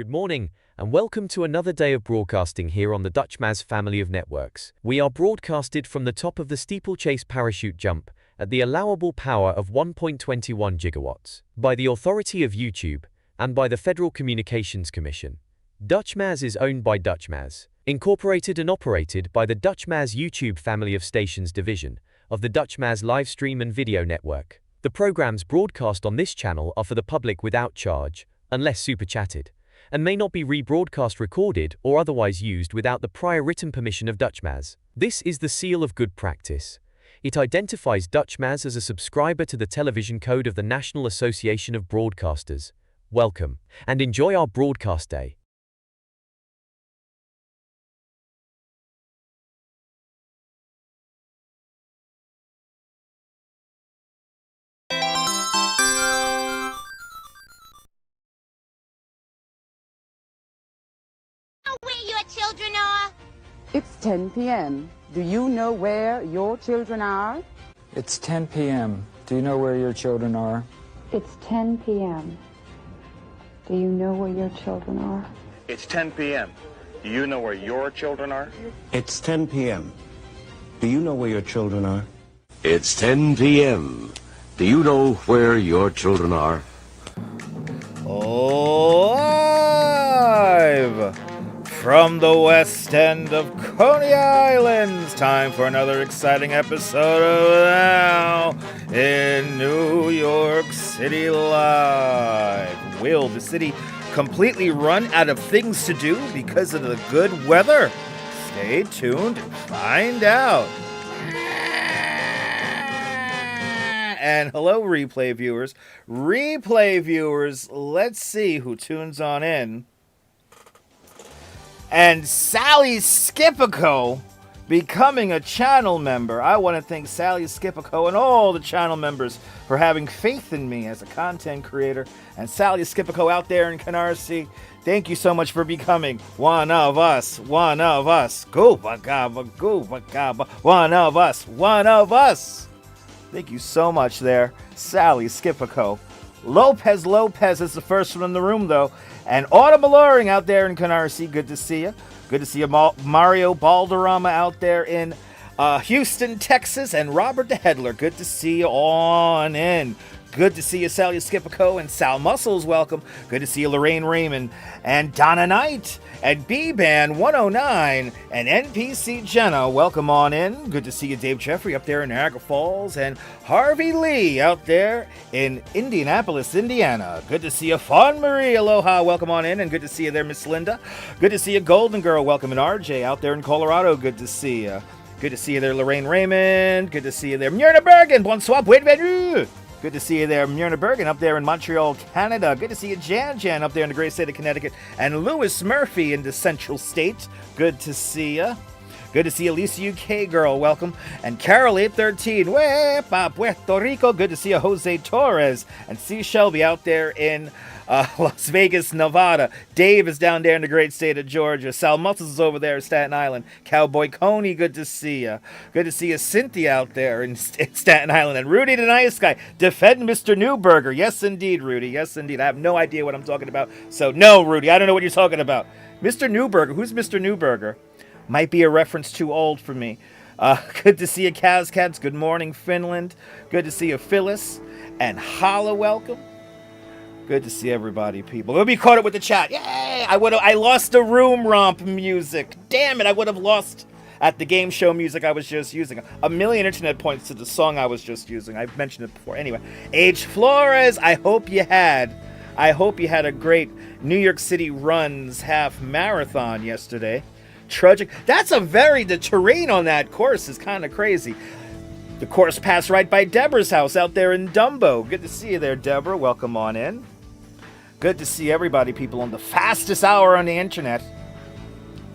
Good morning, and welcome to another day of broadcasting here on the Dutchmaz family of networks. We are broadcasted from the top of the steeplechase parachute jump at the allowable power of 1.21 gigawatts by the authority of YouTube and by the Federal Communications Commission. Dutchmaz is owned by Dutchmaz, incorporated and operated by the Dutchmaz YouTube family of stations division of the Dutchmaz live stream and video network. The programs broadcast on this channel are for the public without charge, unless super chatted, and may not be rebroadcast, recorded, or otherwise used without the prior written permission of Dutchmaz. This is the seal of good practice. It identifies Dutchmaz as a subscriber to the television code of the National Association of Broadcasters. Welcome, and enjoy our broadcast day. Where your children are? It's 10 p.m. Do you know where your children are? It's 10 p.m. Do you know where your children are? It's 10 p.m. Do you know where your children are? It's 10 p.m. Do you know where your children are? It's 10 p.m. Do you know where your children are? It's 10 p.m. Do you know where your children are? Live from the west end of Coney Island, it's time for another exciting episode of Now in New York City Live. Will the city completely run out of things to do because of the good weather? Stay tuned and find out. And hello, replay viewers. Replay viewers, let's see who tunes on in. And Sally Skipico becoming a channel member. I want to thank Sally Skipico and all the channel members for having faith in me as a content creator. And Sally Skipico out there in Canarsie, thank you so much for becoming one of us. One of us. Gooba gaba, one of us. One of us. Thank you so much there, Sally Skipico. Lopez is the first one in the room, though. And Autumn Alluring out there in Canarsie, good to see you. Good to see you, Mario Balderrama out there in Houston, Texas. And Robert the Headler, good to see you on in. Good to see you, Sally Skipico and Sal Muscles, welcome. Good to see you, Lorraine Raymond and Donna Knight and B-Band 109 and NPC Jenna, welcome on in. Good to see you, Dave Jeffrey up there in Niagara Falls and Harvey Lee out there in Indianapolis, Indiana. Good to see you, Fawn Marie, aloha, welcome on in. And good to see you there, Miss Linda. Good to see you, Golden Girl, welcome. And RJ out there in Colorado, good to see you. Good to see you there, Lorraine Raymond. Good to see you there, Myrna Bergen, bonsoir, bienvenue. Good to see you there, Myrna Bergen, up there in Montreal, Canada. Good to see you, Jan up there in the great state of Connecticut. And Lewis Murphy in the Central State. Good to see you. Good to see you, Lisa UK girl, welcome. And Carol 813, Wepa, Puerto Rico. Good to see you, Jose Torres. And C. Shelby out there in Las Vegas, Nevada. Dave is down there in the great state of Georgia. Sal Muscles is over there in Staten Island. Cowboy Coney, good to see you. Good to see you, Cynthia out there in Staten Island. And Rudy the Nice Guy. Defend Mr. Newberger. Yes, indeed, Rudy. Yes, indeed. I have no idea what I'm talking about. So, no, Rudy, I don't know what you're talking about. Mr. Newberger. Who's Mr. Newberger? Might be a reference too old for me. Good to see you, Kazcats. Good morning, Finland. Good to see you, Phyllis. And Holla, welcome. Good to see everybody, people. We'll be caught up with the chat. Yay! I lost the room romp music. Damn it, I would have lost at the game show music I was just using. A million internet points to the song I was just using. I've mentioned it before. Anyway, H. Flores, I hope you had a great New York City Runs half marathon yesterday. Trudging. The terrain on that course is kind of crazy. The course passed right by Deborah's house out there in Dumbo. Good to see you there, Deborah. Welcome on in. Good to see everybody, people, on the fastest hour on the internet.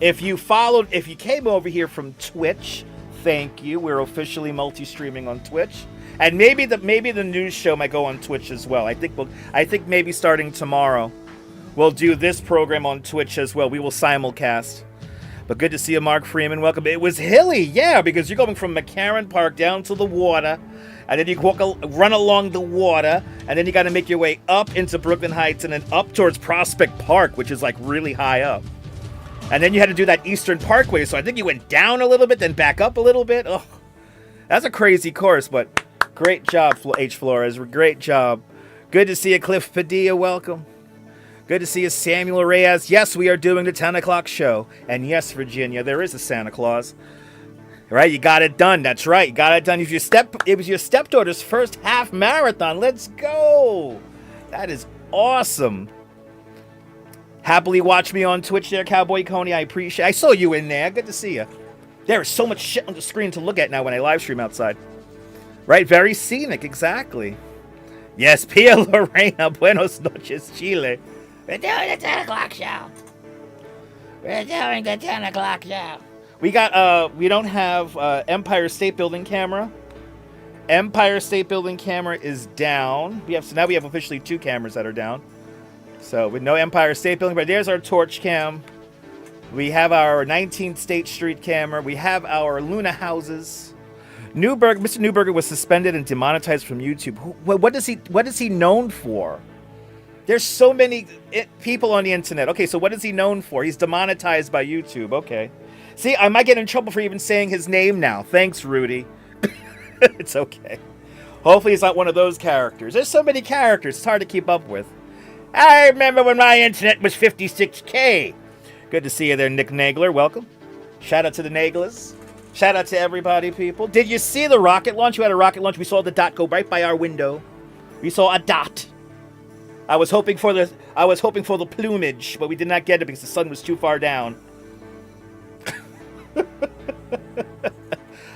If you came over here from Twitch, thank you. We're officially multi-streaming on Twitch. And maybe the news show might go on Twitch as well. I think maybe starting tomorrow, we'll do this program on Twitch as well. We will simulcast. But good to see you, Mark Freeman. Welcome. It was hilly, yeah, because you're going from McCarran Park down to the water. and then you run along the water, and then you got to make your way up into Brooklyn Heights and then up towards Prospect Park, which is like really high up. And then you had to do that Eastern Parkway, so I think you went down a little bit, then back up a little bit. Oh, that's a crazy course, but great job, H. Flores. Great job. Good to see you, Cliff Padilla. Welcome. Good to see you, Samuel Reyes. Yes, we are doing the 10 o'clock show. And yes, Virginia, there is a Santa Claus. Right? You got it done. That's right. You got it done. It was your stepdaughter's first half marathon. Let's go. That is awesome. Happily watch me on Twitch there, Cowboy Coney. I appreciate it. I saw you in there. Good to see you. There is so much shit on the screen to look at now when I live stream outside. Right? Very scenic. Exactly. Yes, Pia Lorena. Buenos noches, Chile. We're doing the 10 o'clock show. We're doing the 10 o'clock show. We don't have Empire State Building camera. Empire State Building camera is down. So now we have officially 2 cameras that are down. So with no Empire State Building, but there's our torch cam. We have our 19th State Street camera. We have our Luna houses. Mr. Newberger was suspended and demonetized from YouTube. What is he known for? There's so many people on the internet. Okay, so what is he known for? He's demonetized by YouTube. Okay. See, I might get in trouble for even saying his name now. Thanks, Rudy. It's okay. Hopefully he's not one of those characters. There's so many characters, it's hard to keep up with. I remember when my internet was 56K. Good to see you there, Nick Nagler. Welcome. Shout out to the Naglers. Shout out to everybody, people. Did you see the rocket launch? You had a rocket launch. We saw the dot go right by our window. We saw a dot. I was hoping for the plumage, but we did not get it because the sun was too far down.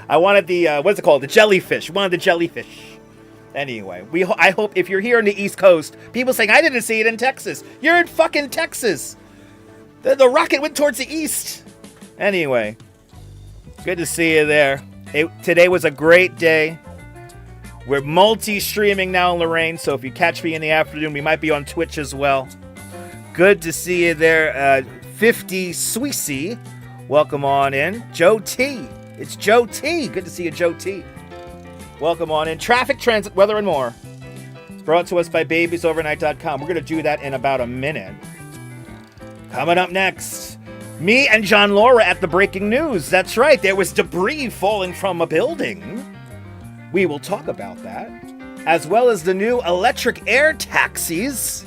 I wanted the what's it called? The jellyfish. We wanted the jellyfish. Anyway, I hope if you're here on the East Coast, people saying I didn't see it in Texas. You're in fucking Texas. The rocket went towards the east. Anyway, good to see you there. Today was a great day. We're multi-streaming now in Lorraine, so if you catch me in the afternoon, we might be on Twitch as well. Good to see you there. 50 Sweezy. Welcome on in. Joe T. It's Joe T. Good to see you, Joe T. Welcome on in. Traffic, transit, weather, and more. It's brought to us by babiesovernight.com. We're going to do that in about a minute. Coming up next, me and John Laura at the breaking news. That's right, there was debris falling from a building. We will talk about that. As well as the new electric air taxis.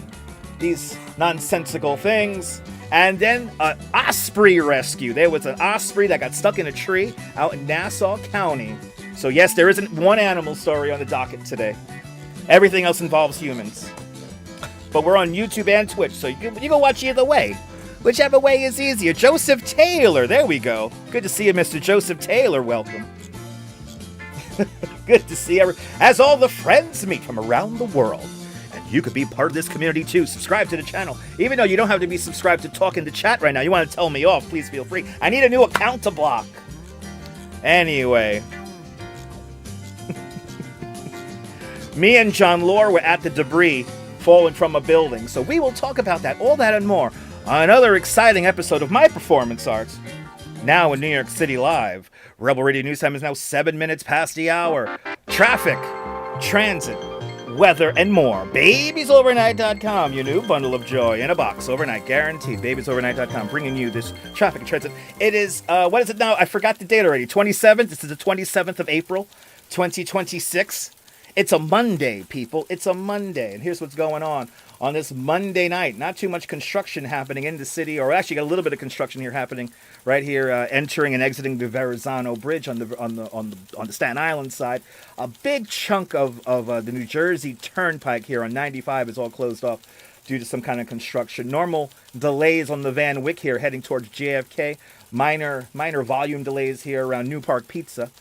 These nonsensical things. And then an Osprey rescue. There was an Osprey that got stuck in a tree out in Nassau County. So yes, there isn't one animal story on the docket today. Everything else involves humans. But we're on YouTube and Twitch, so you can watch either way. Whichever way is easier. Joseph Taylor, there we go. Good to see you, Mr. Joseph Taylor. Welcome. Good to see you. As all the friends meet from around the world. And you could be part of this community too. Subscribe to the channel. Even though you don't have to be subscribed to talk in the chat right now. You want to tell me off, please feel free. I need a new account to block. Anyway. Me and John Lore were at the debris falling from a building. So we will talk about that, all that and more on another exciting episode of My Performance Arts. Now in New York City Live. Rebel Radio News Time is now 7 minutes past the hour. Traffic, transit, weather, and more. Babiesovernight.com, your new bundle of joy in a box. Overnight guaranteed. Babiesovernight.com, bringing you this traffic and transit. It is, what is it now? I forgot the date already. 27th. This is the 27th of April, 2026. It's a Monday, people. It's a Monday. And here's what's going on this Monday night. Not too much construction happening in the city, or actually got a little bit of construction here happening right here, entering and exiting the Verrazano Bridge on the Staten Island side. A big chunk of the New Jersey Turnpike here on 95 is all closed off due to some kind of construction. Normal delays on the Van Wyck here heading towards JFK. Minor volume delays here around New Park Pizza.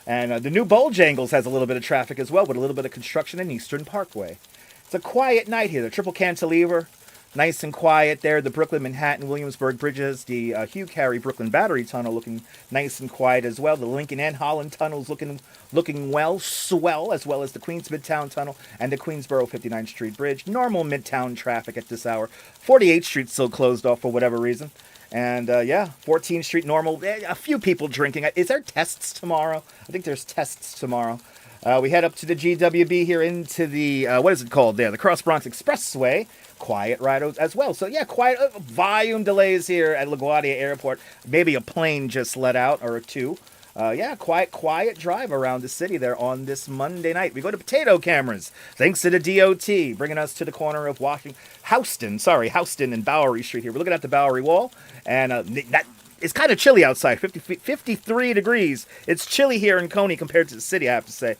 And the new Bojangles has a little bit of traffic as well, with a little bit of construction in Eastern Parkway. It's a quiet night here. The Triple Cantilever, nice and quiet there. The Brooklyn, Manhattan, Williamsburg bridges. The Hugh Carey Brooklyn Battery Tunnel looking nice and quiet as well. The Lincoln and Holland Tunnels looking well, swell, as well as the Queens Midtown Tunnel and the Queensboro 59th Street Bridge. Normal Midtown traffic at this hour. 48th Street still closed off for whatever reason. And, 14th Street normal. A few people drinking. Is there tests tomorrow? I think there's tests tomorrow. We head up to the GWB here into the, what is it called there? The Cross Bronx Expressway. Quiet ride as well. So yeah, quiet volume delays here at LaGuardia Airport. Maybe a plane just let out or two. Yeah, quiet drive around the city there on this Monday night. We go to potato cameras, thanks to the DOT, bringing us to the corner of Houston and Bowery Street here. We're looking at the Bowery Wall, and that it's kind of chilly outside, 53 degrees. It's chilly here in Coney compared to the city, I have to say.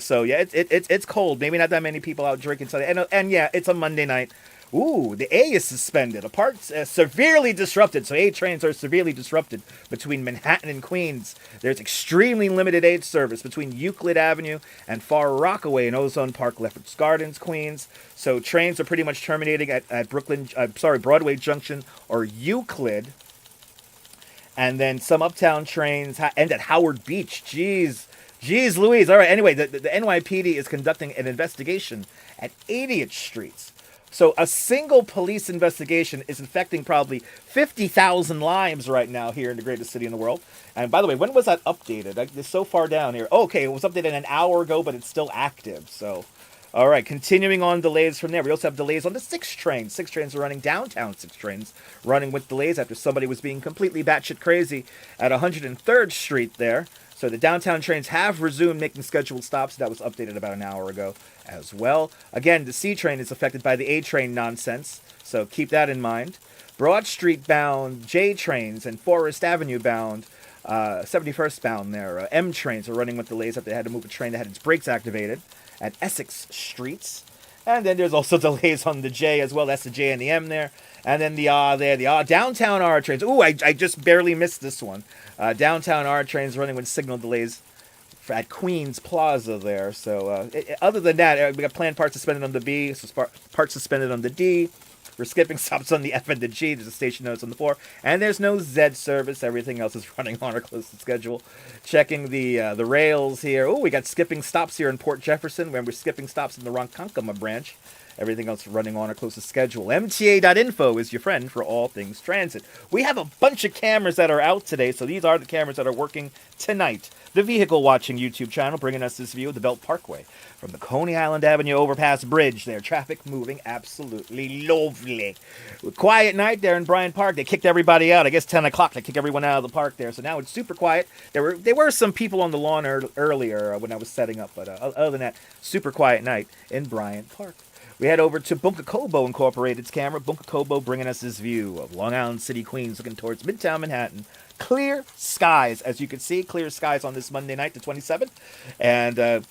So yeah, it's cold. Maybe not that many people out drinking today. And yeah, it's a Monday night. Ooh, the A is suspended. A part severely disrupted. So A trains are severely disrupted between Manhattan and Queens. There's extremely limited A service between Euclid Avenue and Far Rockaway in Ozone Park, Lefferts Gardens, Queens. So trains are pretty much terminating at Broadway Junction or Euclid. And then some uptown trains end at Howard Beach. Jeez Louise. All right, anyway, the NYPD is conducting an investigation at 80th Street. So a single police investigation is affecting probably 50,000 lives right now here in the greatest city in the world. And by the way, when was that updated? It's so far down here. Okay, it was updated an hour ago, but it's still active. So, all right, continuing on delays from there. We also have delays on the 6 trains. 6 trains are running downtown, 6 trains running with delays after somebody was being completely batshit crazy at 103rd Street there. So the downtown trains have resumed making scheduled stops. That was updated about an hour ago as well. Again, the C train is affected by the A train nonsense, so keep that in mind. Broad Street bound J trains and Forest Avenue bound 71st bound there. M trains are running with delays after they had to move a train that had its brakes activated at Essex Streets. And then there's also delays on the J as well. That's the J and the M there. And then the downtown R trains. Ooh, I just barely missed this one. Downtown R trains running with signal delays at Queens Plaza there. So other than that, we got planned parts suspended on the B, parts suspended on the D. We're skipping stops on the F and the G. There's a station notice on the 4. And there's no Z service. Everything else is running on or close to schedule. Checking the rails here. Oh, we got skipping stops here in Port Jefferson. When we're skipping stops in the Ronkonkoma branch. Everything else running on or close to schedule. MTA.info is your friend for all things transit. We have a bunch of cameras that are out today, so these are the cameras that are working tonight. The Vehicle Watching YouTube channel bringing us this view of the Belt Parkway from the Coney Island Avenue Overpass Bridge there. Traffic moving absolutely lovely. Quiet night there in Bryant Park. They kicked everybody out. I guess 10 o'clock they kicked everyone out of the park there, so now it's super quiet. There were some people on the lawn earlier when I was setting up, but other than that, super quiet night in Bryant Park. We head over to Bunkakobo Incorporated's camera. Bunkakobo bringing us this view of Long Island City, Queens, looking towards Midtown Manhattan. Clear skies, as you can see, clear skies on this Monday night, the 27th. And the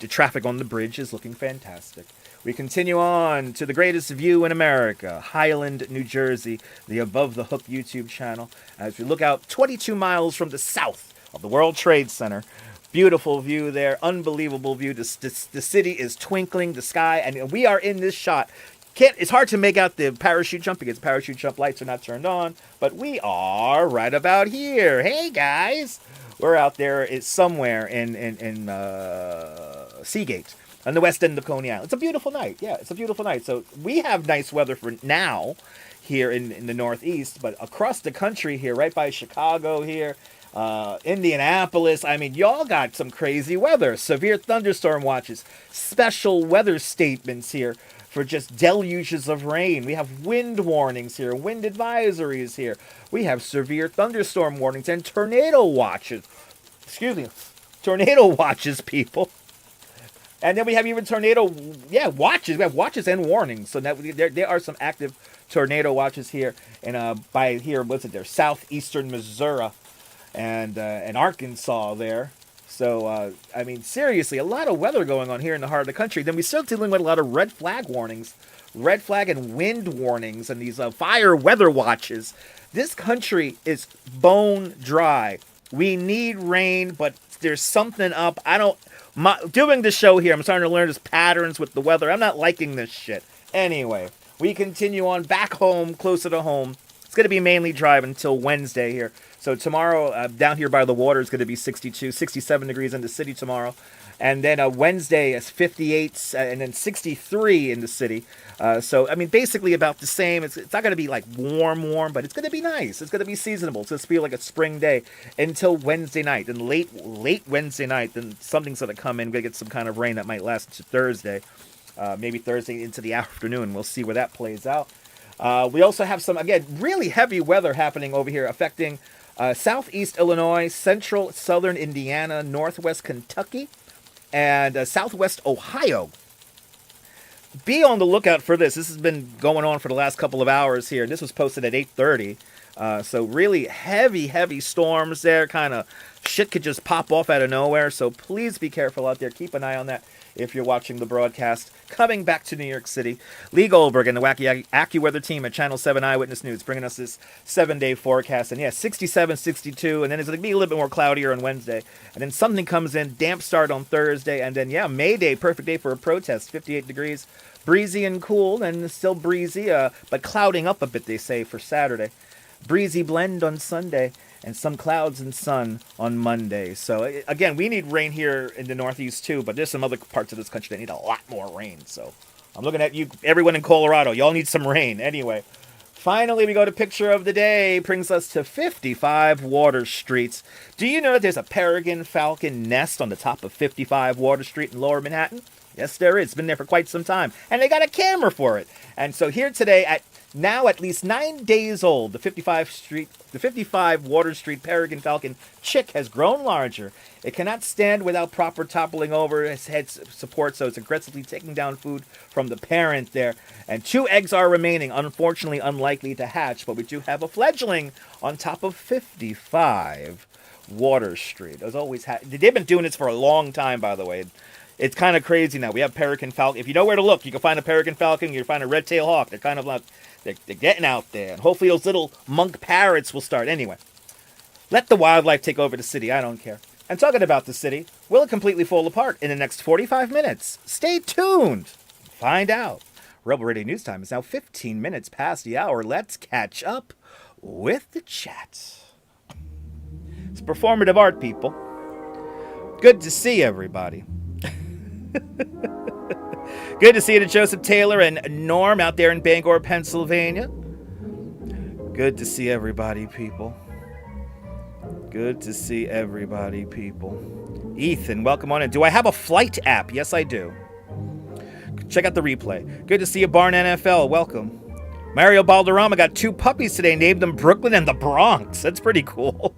traffic on the bridge is looking fantastic. We continue on to the greatest view in America, Highland, New Jersey, the Above the Hook YouTube channel. As we look out 22 miles from the south of the World Trade Center. Beautiful view there, unbelievable view. The city is twinkling, the sky, and we are in this shot. It's hard to make out the parachute jump because parachute jump lights are not turned on, but we are right about here. Hey guys, we're out there. It's somewhere in Seagate on the west end of Coney Island. It's a beautiful night. Yeah, it's a beautiful night. So we have nice weather for now here in the Northeast, but across the country here, right by Chicago here. Indianapolis, I mean, y'all got some crazy weather. Severe thunderstorm watches, special weather statements here for just deluges of rain. We have wind warnings here, wind advisories here. We have severe thunderstorm warnings and tornado watches. Tornado watches, people. And then we have even tornado, watches. We have watches and warnings. So now there are some active tornado watches here southeastern Missouri. And Arkansas there. So, I mean, seriously, a lot of weather going on here in the heart of the country. Then we're still dealing with a lot of red flag warnings, red flag and wind warnings, and these fire weather watches. This country is bone dry. We need rain, but there's something up. Doing the show here, I'm starting to learn there's patterns with the weather. I'm not liking this shit. Anyway, we continue on back home, closer to home. It's going to be mainly dry until Wednesday here. So tomorrow, down here by the water, is going to be 62, 67 degrees in the city tomorrow. And then Wednesday is 58 and then 63 in the city. So, I mean, basically about the same. It's not going to be like warm, but it's going to be nice. It's going to be seasonable. It's going to feel like a spring day until Wednesday night. Then late Wednesday night, then something's going to come in. We're going to get some kind of rain that might last to Thursday. Maybe Thursday into the afternoon. We'll see where that plays out. We also have some, again, really heavy weather happening over here affecting southeast Illinois, central southern Indiana, northwest Kentucky, and southwest Ohio. Be on the lookout for this. This has been going on for the last couple of hours here. This was posted at 8:30. So really heavy storms there. Kind of shit could just pop off out of nowhere. So please be careful out there. Keep an eye on that if you're watching the broadcast. Coming back to New York City, Lee Goldberg and the Wacky AccuWeather team at Channel 7 Eyewitness News bringing us this 7-day forecast. And yeah, 67, 62, and then it's going to be a little bit more cloudier on Wednesday. And then something comes in, damp start on Thursday, and then, yeah, May Day, perfect day for a protest, 58 degrees. Breezy and cool, and still breezy, but clouding up a bit, they say, for Saturday. Breezy blend on Sunday, and some clouds and sun on Monday. So, again, we need rain here in the Northeast, too, but there's some other parts of this country that need a lot more rain. So, I'm looking at you, everyone in Colorado. Y'all need some rain. Anyway, finally, we go to Picture of the Day. Brings us to 55 Water Streets. Do you know that there's a peregrine falcon nest on the top of 55 Water Street in Lower Manhattan? Yes, there is. It's been there for quite some time. And they got a camera for it. And so here today, at least 9 days old, the 55 Water Street peregrine falcon chick has grown larger. It cannot stand without proper toppling over its head support, so it's aggressively taking down food from the parent there. And 2 eggs are remaining, unfortunately unlikely to hatch, but we do have a fledgling on top of 55 Water Street. As always, they've been doing this for a long time, by the way. It's kind of crazy now. We have peregrine falcon. If you know where to look, you can find a peregrine falcon. You can find a red-tailed hawk. They're kind of like, they're getting out there. And hopefully those little monk parrots will start. Anyway, let the wildlife take over the city. I don't care. And talking about the city, will it completely fall apart in the next 45 minutes? Stay tuned. Find out. Rebel Radio News Time is now 15 minutes past the hour. Let's catch up with the chat. It's performative art, people. Good to see everybody. Good to see you to Joseph Taylor and Norm out there in Bangor, Pennsylvania. Good to see everybody, people. Good to see everybody, people. Ethan, welcome on in. Do I have a flight app? Yes, I do. Check out the replay. Good to see you, Barn NFL. Welcome. Mario Balderrama got 2 puppies today, named them Brooklyn and the Bronx. That's pretty cool.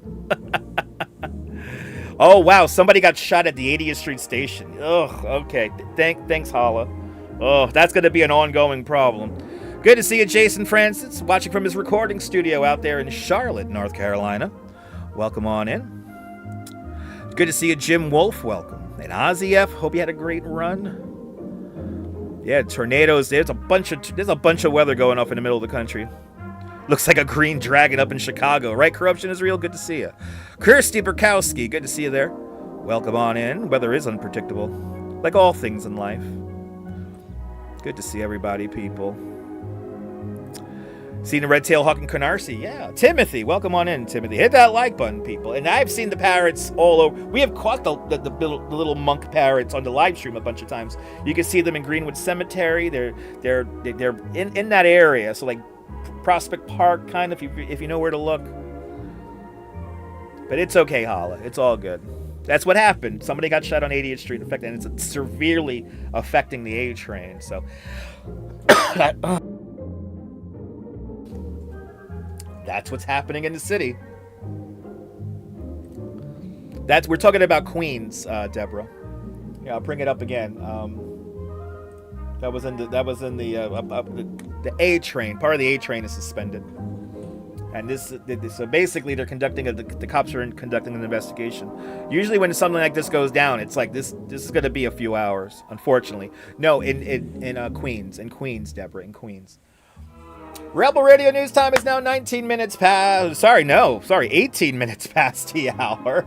Oh, wow. Somebody got shot at the 80th Street station. Ugh, okay. Thanks, Holla. Oh, that's going to be an ongoing problem. Good to see you, Jason Francis, watching from his recording studio out there in Charlotte, North Carolina. Welcome on in. Good to see you, Jim Wolf. Welcome. And Ozzy F, hope you had a great run. Yeah, tornadoes. There's a bunch of weather going off in the middle of the country. Looks like a green dragon up in Chicago. Right, Corruption is real? Good to see you. Kirsty Burkowski, good to see you there. Welcome on in. Weather is unpredictable, like all things in life. Good to see everybody, people. Seen the red-tailed hawk in Canarsie? Yeah. Timothy, welcome on in, Timothy. Hit that like button, people. And I've seen the parrots all over. We have caught the little monk parrots on the live stream a bunch of times. You can see them in Greenwood Cemetery. They're in that area. So like Prospect Park, kind of, if you know where to look. But it's okay, Holla. It's all good. That's what happened. Somebody got shot on 80th Street, and it's severely affecting the A train. So that's what's happening in the city. We're talking about Queens, Deborah. Yeah, I'll bring it up again. That was in the A train. Part of the A train is suspended, and so basically they're conducting the cops are conducting an investigation. Usually when something like this goes down, it's like this is going to be a few hours. Unfortunately, no, in Queens, Deborah, in Queens. Rebel Radio News Time is now 18 minutes past the hour.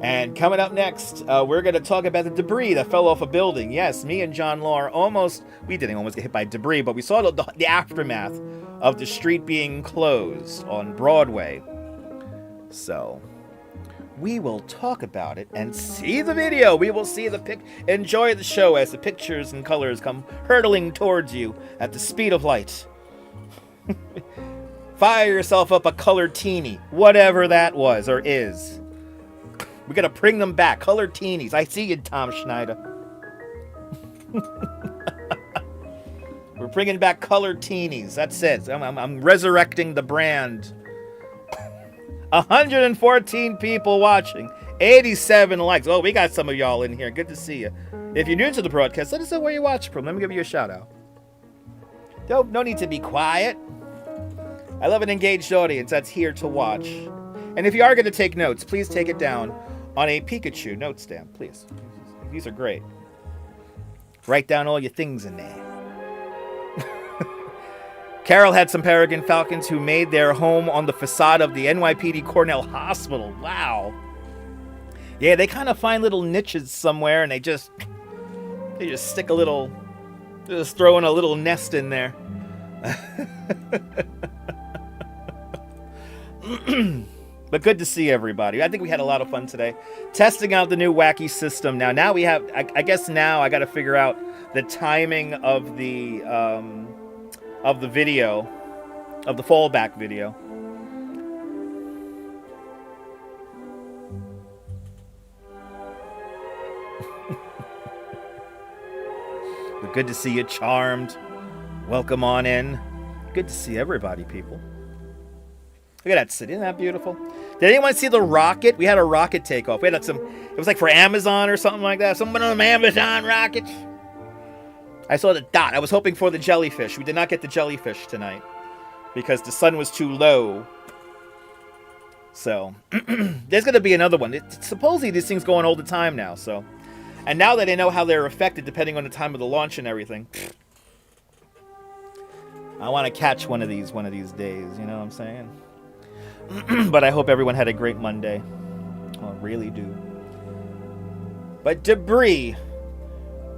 And coming up next, we're going to talk about the debris that fell off a building. Yes, me and John Law we didn't almost get hit by debris, but we saw the aftermath of the street being closed on Broadway. So, we will talk about it and see the video. We will see enjoy the show as the pictures and colors come hurtling towards you at the speed of light. Fire yourself up a colored teeny, whatever that was or is. We gotta bring them back. Colored teenies. I see you, Tom Schneider. We're bringing back colored teenies. That's it. I'm resurrecting the brand. 114 people watching. 87 likes. Oh, we got some of y'all in here. Good to see you. If you're new to the broadcast, let us know where you watch from. Let me give you a shout out. No need to be quiet. I love an engaged audience that's here to watch. And if you are going to take notes, please take it down on a Pikachu note stamp, please. These are great. Write down all your things in there. Carol had some peregrine falcons who made their home on the facade of the NYPD Cornell Hospital. Wow. Yeah, they kind of find little niches somewhere and they just stick just throw in a little nest in there. But good to see everybody. I think we had a lot of fun today. Testing out the new wacky system. Now we have, I guess now I got to figure out the timing of the video, of the fallback video. But good to see you, Charmed. Welcome on in. Good to see everybody, people. Look at that city. Isn't that beautiful? Did anyone see the rocket? We had a rocket takeoff. We had it was like for Amazon or something like that. Someone on Amazon rockets. I saw the dot. I was hoping for the jellyfish. We did not get the jellyfish tonight because the sun was too low. So there's going to be another one. Supposedly these things go on all the time now. So, and now that I know how they're affected depending on the time of the launch and everything, I want to catch one of these days. You know what I'm saying? But I hope everyone had a great Monday. I really do. But debris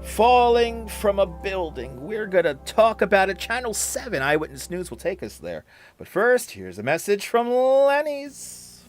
falling from a building. We're going to talk about it. Channel 7 Eyewitness News will take us there. But first, here's a message from Lenny's.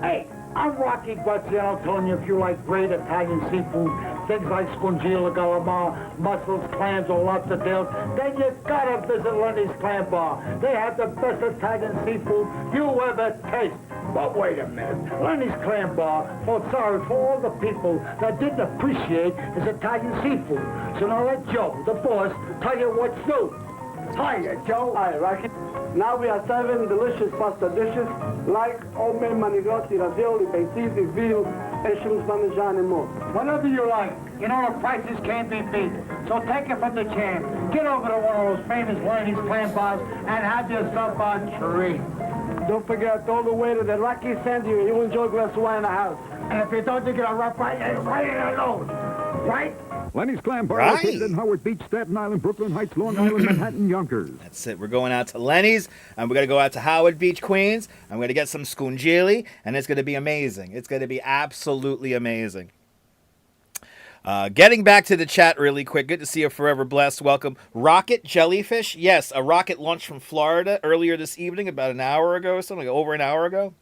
Hey, I'm Rocky Guaziano telling you if you like great Italian seafood, things like scungilla, calamar, mussels, clams, or lobster tails, then you gotta visit Lenny's Clam Bar. They have the best Italian seafood you ever taste. But wait a minute, Lenny's Clam Bar felt sorry for all the people that didn't appreciate his Italian seafood. So now let Joe, the boss, tell you what's new. Hiya, Joe. Hi, Rocky. Now we are serving delicious pasta dishes like homemade manigotti, ravioli, pettiti, veal, and shrimp parmesan and more. Whatever you like. You know the prices can't be beat. So take it from the champ. Get over to one of those famous Lenny's Clam Bars and have yourself a treat. Don't forget, all the waiter that Rocky sent you, you'll enjoy a glass of wine in the house. And if you don't, you get a rough right in the nose. Right? Lenny's Clam Bar located in Howard Beach, Staten Island, Brooklyn Heights, Long Island, Manhattan, Yonkers. That's it. We're going out to Lenny's, and we're going to go out to Howard Beach, Queens. I'm going to get some scungilli, and it's going to be amazing. It's going to be absolutely amazing. Getting back to the chat really quick. Good to see you, Forever Blessed. Welcome. Rocket Jellyfish. Yes, a rocket launched from Florida earlier this evening, about an hour ago or something, like over an hour ago.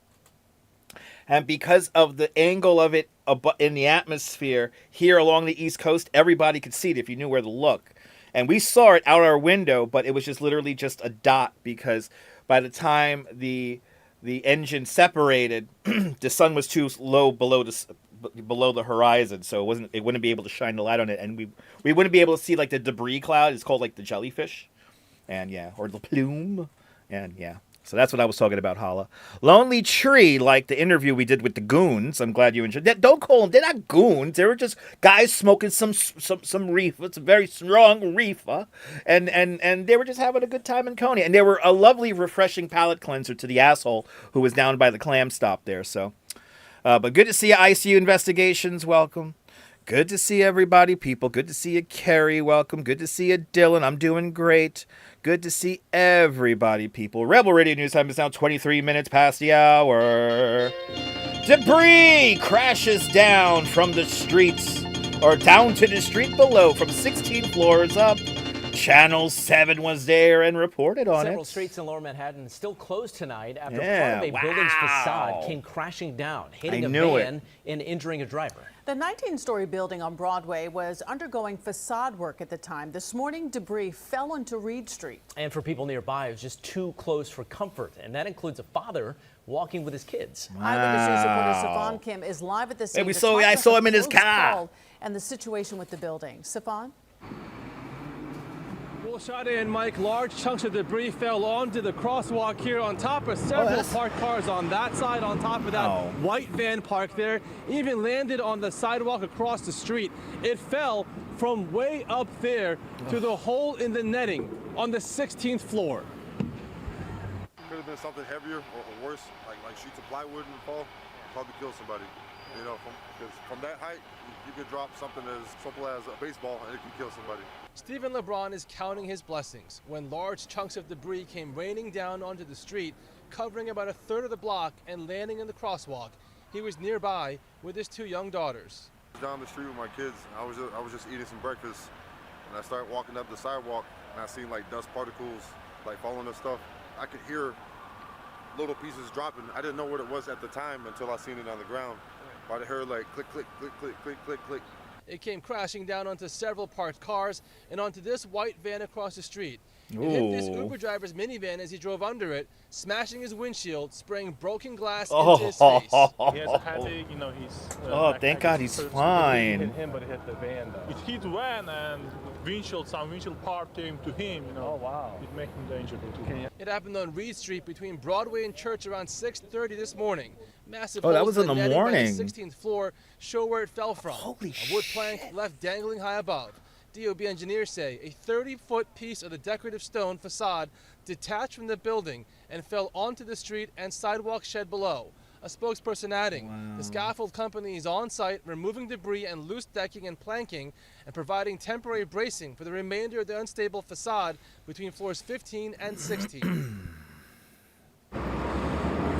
And because of the angle of it in the atmosphere here along the East Coast, everybody could see it if you knew where to look. And we saw it out our window, but it was just literally just a dot because by the time the engine separated, the sun was too low below the horizon, so it wouldn't be able to shine the light on it, and we wouldn't be able to see like the debris cloud. It's called like the jellyfish, and yeah, or the plume, and yeah. So that's what I was talking about, Hala. Lonely Tree, like the interview we did with the goons. I'm glad you enjoyed that. Don't call them. They're not goons. They were just guys smoking some reefer. It's a very strong reefer. And they were just having a good time in Coney. And they were a lovely, refreshing palate cleanser to the asshole who was down by the clam stop there. So, but good to see you, ICU Investigations. Welcome. Good to see everybody, people. Good to see you, Kerry. Welcome. Good to see you, Dylan. I'm doing great. Good to see everybody, people. Rebel Radio News time is now 23 minutes past the hour. Debris crashes down from the streets, or down to the street below from 16 floors up. Channel 7 was there and reported on Several it. streets in Lower Manhattan still closed tonight after part of a building's facade came crashing down, hitting a van and injuring a driver. The 19-story building on Broadway was undergoing facade work at the time. This morning, debris fell onto Reed Street. And for people nearby, it was just too close for comfort, and that includes a father walking with his kids. Eyewitness News reporter Safan Kim is live at the scene. I saw him in his car. And the situation with the building. Safan? Well, Sade and Mike, large chunks of debris fell onto the crosswalk here on top of several parked cars on that side, on top of that white van parked there, even landed on the sidewalk across the street. It fell from way up there to the hole in the netting on the 16th floor. Could have been something heavier or worse, like sheets of plywood and fall, probably kill somebody. You know, because from that height, you could drop something as simple as a baseball and it can kill somebody. Stephen LeBron is counting his blessings when large chunks of debris came raining down onto the street, covering about a third of the block and landing in the crosswalk. He was nearby with his 2 young daughters. Down the street with my kids, I was just eating some breakfast, and I started walking up the sidewalk, and I seen like dust particles like falling and stuff. I could hear little pieces dropping. I didn't know what it was at the time until I seen it on the ground. But I heard like click, click, click, click, click, click, click. It came crashing down onto several parked cars and onto this white van across the street. It hit this Uber driver's minivan as he drove under it, smashing his windshield, spraying broken glass into his face. He has a headache, you know, he's... thank God he's fine. It hit him, but it hit the van, though. It hit van and some windshield part came to him, you know. Oh, wow. It made him dangerous too. It happened on Reed Street between Broadway and Church around 6:30 this morning. Massive that holes was in the netting by morning. The 16th floor show where it fell from. Holy a wood plank left dangling high above. DOB engineers say a 30-foot piece of the decorative stone facade detached from the building and fell onto the street and sidewalk shed below. A spokesperson adding, the scaffold company is on site removing debris and loose decking and planking and providing temporary bracing for the remainder of the unstable facade between floors 15 and 16.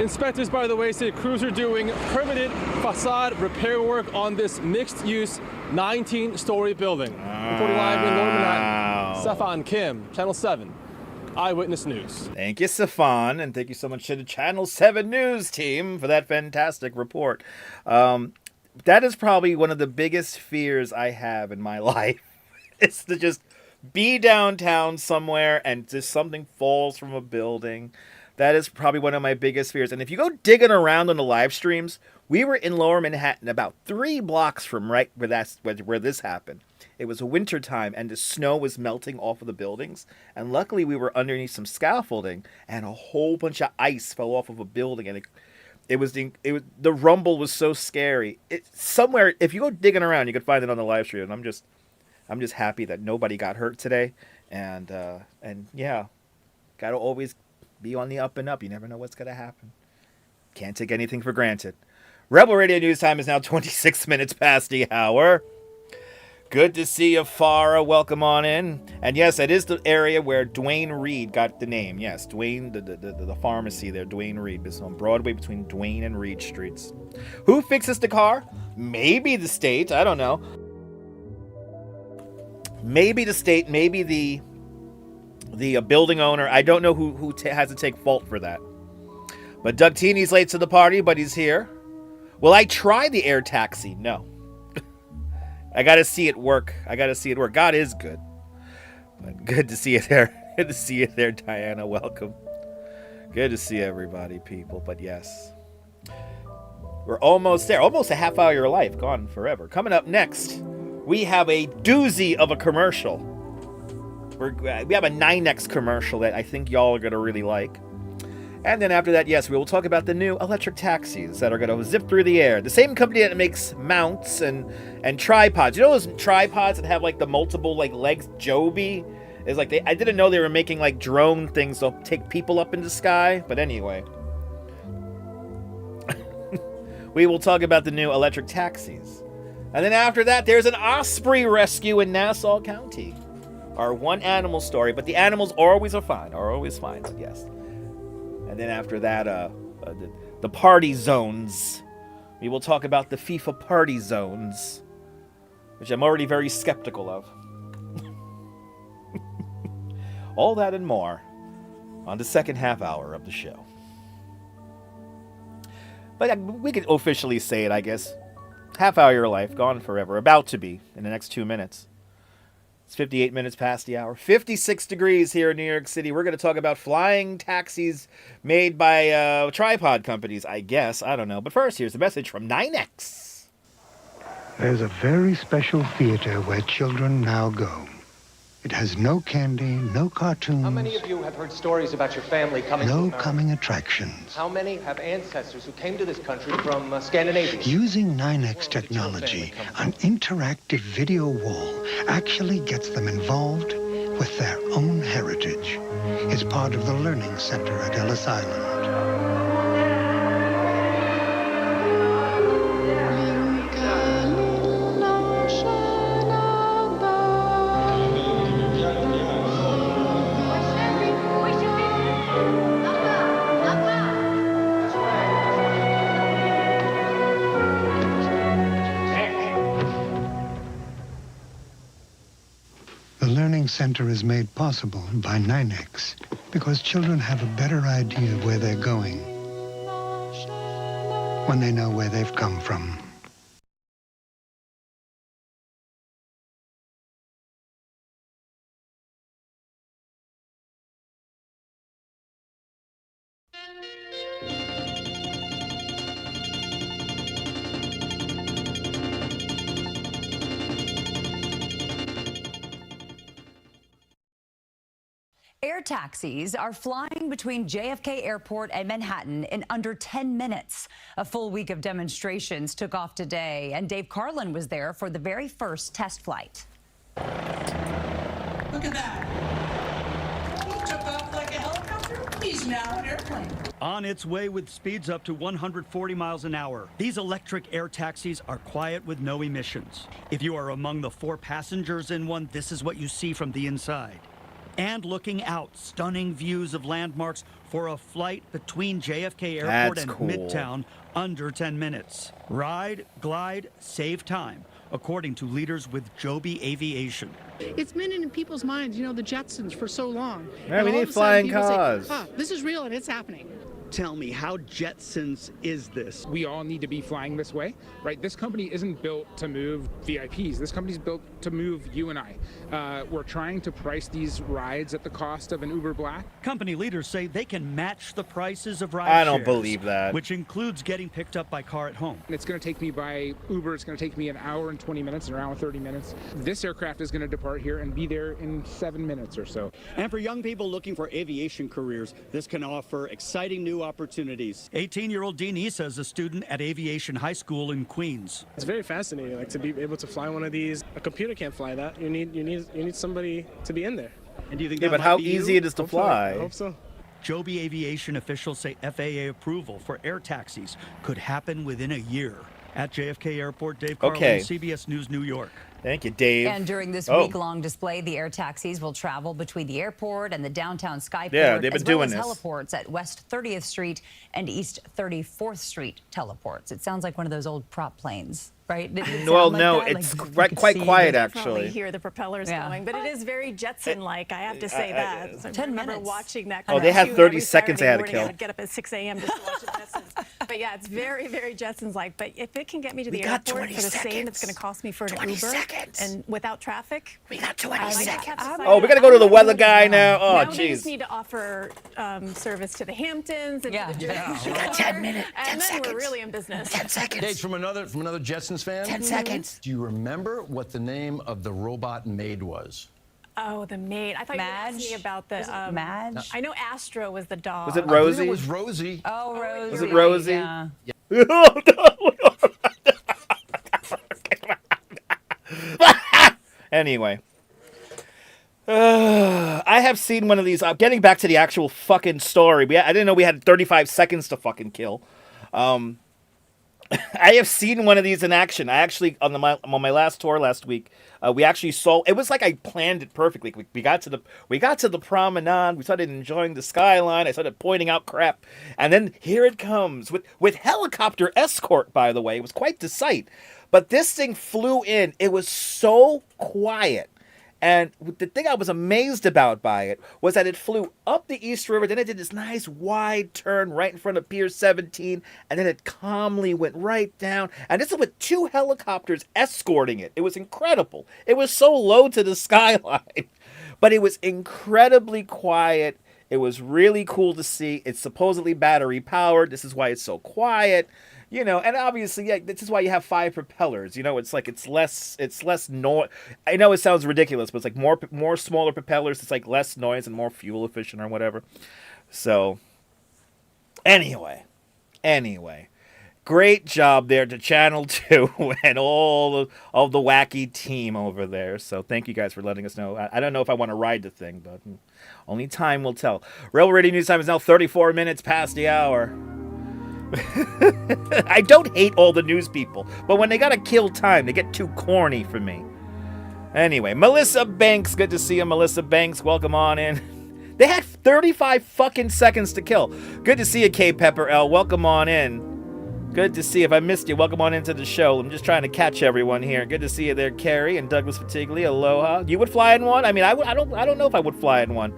Inspectors, by the way, say crews are doing permitted facade repair work on this mixed-use 19-story building. Reporting live in Lower Manhattan, Safan Kim, Channel 7, Eyewitness News. Thank you, Safan, and thank you so much to the Channel 7 News team for that fantastic report. That is probably one of the biggest fears I have in my life. It's to just be downtown somewhere and just something falls from a building. That is probably one of my biggest fears. And if you go digging around on the live streams, we were in Lower Manhattan about 3 blocks from right where this happened. It was winter time and the snow was melting off of the buildings. And luckily we were underneath some scaffolding and a whole bunch of ice fell off of a building. And the rumble was so scary. Somewhere, if you go digging around, you can find it on the live stream. And I'm just happy that nobody got hurt today. And yeah, gotta always be on the up and up. You never know what's going to happen. Can't take anything for granted. Rebel Radio News time is now 26 minutes past the hour. Good to see you, Farah. Welcome on in. And yes, that is the area where Dwayne Reed got the name. Yes, Dwayne, the pharmacy there, Dwayne Reed. It's on Broadway between Dwayne and Reed Streets. Who fixes the car? Maybe the state. I don't know. Maybe the state. Maybe the building owner. I don't know who has to take fault for that. But Doug Teeney's late to the party, but he's here. Will I try the air taxi? No. I got to see it work. God is good. But good to see you there. Good to see you there, Diana. Welcome. Good to see everybody, people. But yes. We're almost there. Almost a half hour of your life. Gone forever. Coming up next, we have a doozy of a commercial. We have a 9X commercial that I think y'all are going to really like. And then after that, yes, we will talk about the new electric taxis that are going to zip through the air. The same company that makes mounts and tripods. You know those tripods that have like the multiple like legs? Joby is like I didn't know they were making like drone things to take people up in the sky. But anyway, we will talk about the new electric taxis. And then after that, there's an Osprey rescue in Nassau County. Our one animal story, but the animals always are fine. But yes. And then after that, the party zones. We will talk about the FIFA party zones, which I'm already very skeptical of. All that and more on the second half hour of the show. But we could officially say it, I guess. Half hour of your life, gone forever. About to be in the next 2 minutes. It's 58 minutes past the hour. 56 degrees here in New York City. We're going to talk about flying taxis made by tripod companies, I guess. I don't know. But first, here's a message from 9X. There's a very special theater where children now go. It has no candy, no cartoons. How many of you have heard stories about your family coming to no America? coming attractions. How many have ancestors who came to this country from Scandinavia? Using 9X technology, an interactive video wall actually gets them involved with their own heritage. It's part of the Learning Center at Ellis Island. The Learning Center is made possible by 9X because children have a better idea of where they're going when they know where they've come from. Air taxis are flying between JFK Airport and Manhattan in under 10 minutes. A full week of demonstrations took off today, and Dave Carlin was there for the very first test flight. Look at that. He took off like a helicopter. He's now an airplane. On its way with speeds up to 140 miles an hour. These electric air taxis are quiet with no emissions. If you are among the 4 passengers in one, this is what you see from the inside. And looking out, stunning views of landmarks for a flight between JFK Airport and Midtown under 10 minutes. Ride, glide, save time, according to leaders with Joby Aviation. It's been in people's minds, you know, the Jetsons for so long. Man, we need flying cars. Say, this is real and it's happening. Tell me, how Jetsons is this? We all need to be flying this way, right? This company isn't built to move VIPs. This company's built to move you and I. We're trying to price these rides at the cost of an Uber Black. Company leaders say they can match the prices of ride I don't shares, believe that. which includes getting picked up by car at home. It's going to take me by Uber. It's going to take me an hour and 20 minutes, an hour and 30 minutes. This aircraft is going to depart here and be there in 7 minutes or so. And for young people looking for aviation careers, this can offer exciting new opportunities. 18-year-old Dean Issa is a student at Aviation High School in Queens. It's very fascinating, like to be able to fly one of these. A computer can't fly that. You need somebody to be in there. And do you think Yeah, but how easy it is to fly. I hope so. Joby Aviation officials say FAA approval for air taxis could happen within a year. At JFK Airport, Dave Carlin, CBS News, New York. Thank you, Dave. And during this week-long display, the air taxis will travel between the airport and the downtown Skyport, Yeah, they've been as well doing as this. heliports at West 30th Street and East 34th Street teleports. It sounds like one of those old prop planes, right? Well, no, it's quite quiet, actually. Probably hear the propellers going, but it is very Jetson-like. I have to say that. So I remember watching that. Oh, they had 30 seconds they had to morning. kill. I would get up at 6 a.m. just to watch the Jetsons. But yeah, it's very, very Jetsons-like. But if it can get me to the airport for the same it's going to cost me for an Uber and without traffic, we got 20 seconds. Oh, we got to go to the weather guy now. Oh, now we just jeez. need to offer service to the Hamptons and to the Jersey We got 10 minutes, 10 and then seconds. we're really in business. 10 seconds. Dave, from another Jetsons fan. 10 seconds. Do you remember what the name of the robot maid was? Oh, the maid. I thought you were asking me about the Madge? I know Astro was the dog. Was it Rosie? It was Rosie. Oh, Rosie. Was it Rosie? Yeah. Anyway. I have seen one of these. Getting back to the actual fucking story. I didn't know we had 35 seconds to fucking kill. I have seen one of these in action. I actually on my last tour last week, we actually saw. It was like I planned it perfectly. We got to the promenade. We started enjoying the skyline. I started pointing out crap, and then here it comes with helicopter escort. By the way, it was quite the sight. But this thing flew in. It was so quiet. And the thing I was amazed about by it was that it flew up the East River, then it did this nice wide turn right in front of Pier 17, and then it calmly went right down. And this is with 2 helicopters escorting it. It was incredible. It was so low to the skyline, but it was incredibly quiet. It was really cool to see. It's supposedly battery powered. This is why it's so quiet. You know, and obviously, yeah, this is why you have 5 propellers. You know, it's like it's less noise. I know it sounds ridiculous, but it's like more smaller propellers. It's like less noise and more fuel efficient or whatever. So, anyway, great job there to Channel 2 and all of the wacky team over there. So thank you guys for letting us know. I don't know if I want to ride the thing, but only time will tell. Rebel Radio News Time is now 34 minutes past the hour. I don't hate all the news people, but when they gotta kill time, they get too corny for me. Anyway, Melissa Banks, good to see you, Melissa Banks. Welcome on in. They had 35 fucking seconds to kill. Good to see you, K Pepper L. Welcome on in. Good to see you. If I missed you, welcome on into the show. I'm just trying to catch everyone here. Good to see you there, Carrie and Douglas Fatigli. Aloha. You would fly in one? I mean, I don't know if I would fly in one.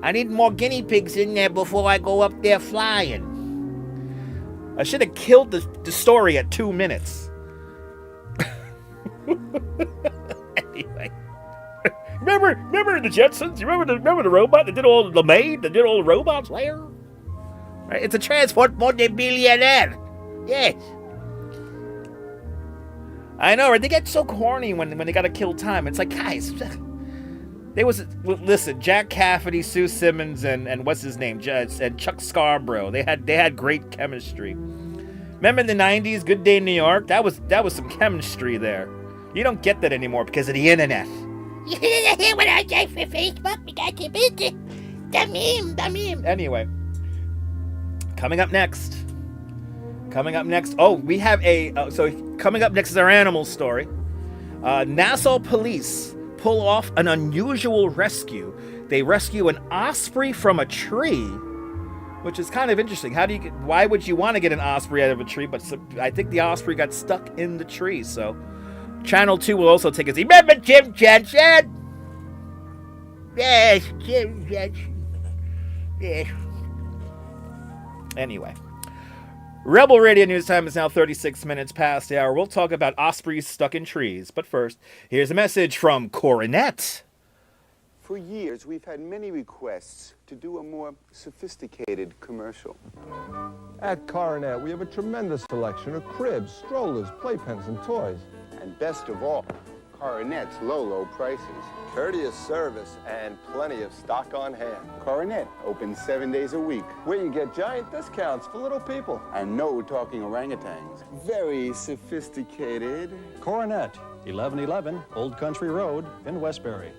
I need more guinea pigs in there before I go up there flying. I should have killed the story at 2 minutes. Anyway. Remember the Jetsons? You remember the robot that did all the maid? That did all the robots there? Right? It's a transport for the billionaire. Yes. I know, right? They get so corny when they gotta kill time. It's like, guys, listen, Jack Cafferty, Sue Simmons, and what's his name, and Chuck Scarborough. They had great chemistry. Remember in the 90s, Good Day New York? That was some chemistry there. You don't get that anymore because of the internet. You didn't hear what I say for Facebook? We got your bitch. The meme. Anyway, coming up next. Oh, we have coming up next is our animal story. Nassau police pull off an unusual rescue. They rescue an osprey from a tree, which is kind of interesting. Why would you want to get an osprey out of a tree? But I think the osprey got stuck in the tree. So Channel 2 will also take a seat. Remember Jim Jensen? Yes, Jim Jensen. Yes. Anyway. Rebel Radio News Time is now 36 minutes past the hour. We'll talk about ospreys stuck in trees. But first, here's a message from Coronet. For years, we've had many requests to do a more sophisticated commercial. At Coronet, we have a tremendous selection of cribs, strollers, playpens, and toys. And best of all, Coronet's low prices. Courteous service and plenty of stock on hand. Coronet, open 7 days a week. Where you get giant discounts for little people. And no talking orangutans. Very sophisticated. Coronet, 1111 Old Country Road in Westbury.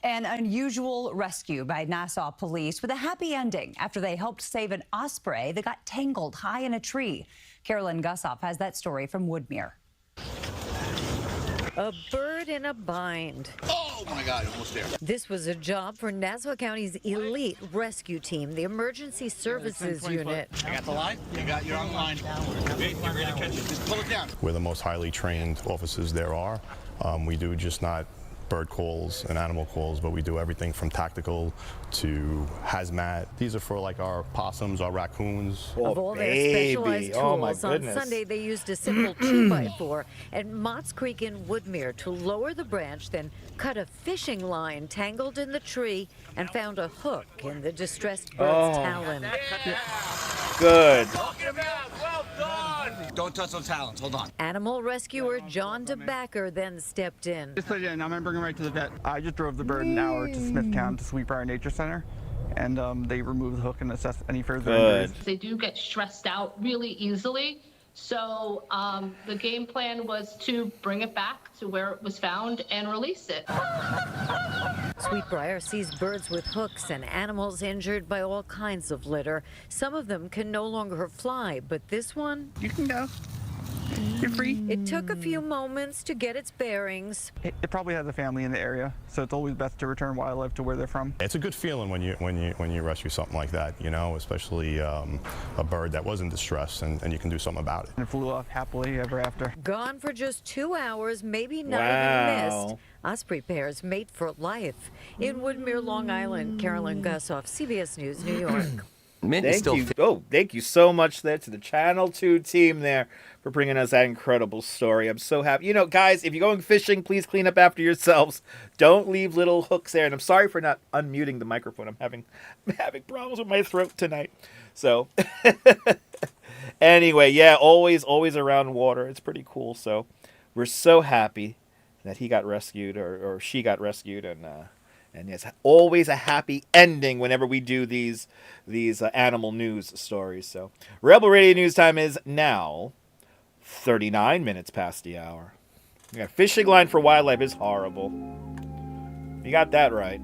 An unusual rescue by Nassau police with a happy ending after they helped save an osprey that got tangled high in a tree. Carolyn Gussoff has that story from Woodmere. A bird in a bind. Oh my God, almost there. This was a job for Nassau County's elite rescue team, the Emergency Services Unit. I got the line? You're on the line. You're ready to catch it. Just pull it down. We're the most highly trained officers there are. We do just not bird calls and animal calls, but we do everything from tactical to hazmat. These are for like our possums, our raccoons. Of all their specialized tools, on Sunday they used a simple 2x4 at Mott's Creek in Woodmere to lower the branch, then cut a fishing line tangled in the tree and found a hook in the distressed bird's talon. Good. Well done. Don't touch those talons. Hold on. Animal rescuer John DeBacker then stepped in. Just put it in. I'm going to bring him right to the vet. I just drove the bird an hour to Smithtown to Sweetbriar Nature Center. and they remove the hook and assess any further Good. injuries. They do get stressed out really easily. So the game plan was to bring it back to where it was found and release it. Sweetbriar sees birds with hooks and animals injured by all kinds of litter. Some of them can no longer fly, but this one, you can go. You're free. It took a few moments to get its bearings. It probably has a family in the area, so it's always best to return wildlife to where they're from. It's a good feeling when you rescue something like that, you know, especially a bird that was in distress and you can do something about it. And it flew off happily ever after. Gone for just 2 hours, maybe not Wow. even missed. Osprey pairs mate for life. In Woodmere, Long Island, Carolyn Gussoff, CBS News, New York. Thank you. Oh, thank you so much there to the Channel 2 team there for bringing us that incredible story. I'm so happy. You know, guys, if you're going fishing, please clean up after yourselves. Don't leave little hooks there. And I'm sorry for not unmuting the microphone. I'm having problems with my throat tonight. So anyway, yeah, always around water. It's pretty cool. So we're so happy that he got rescued or she got rescued, and it's always a happy ending whenever we do these animal news stories. So Rebel Radio News Time is now 39 minutes past the hour. Yeah, fishing line for wildlife is horrible. You got that right.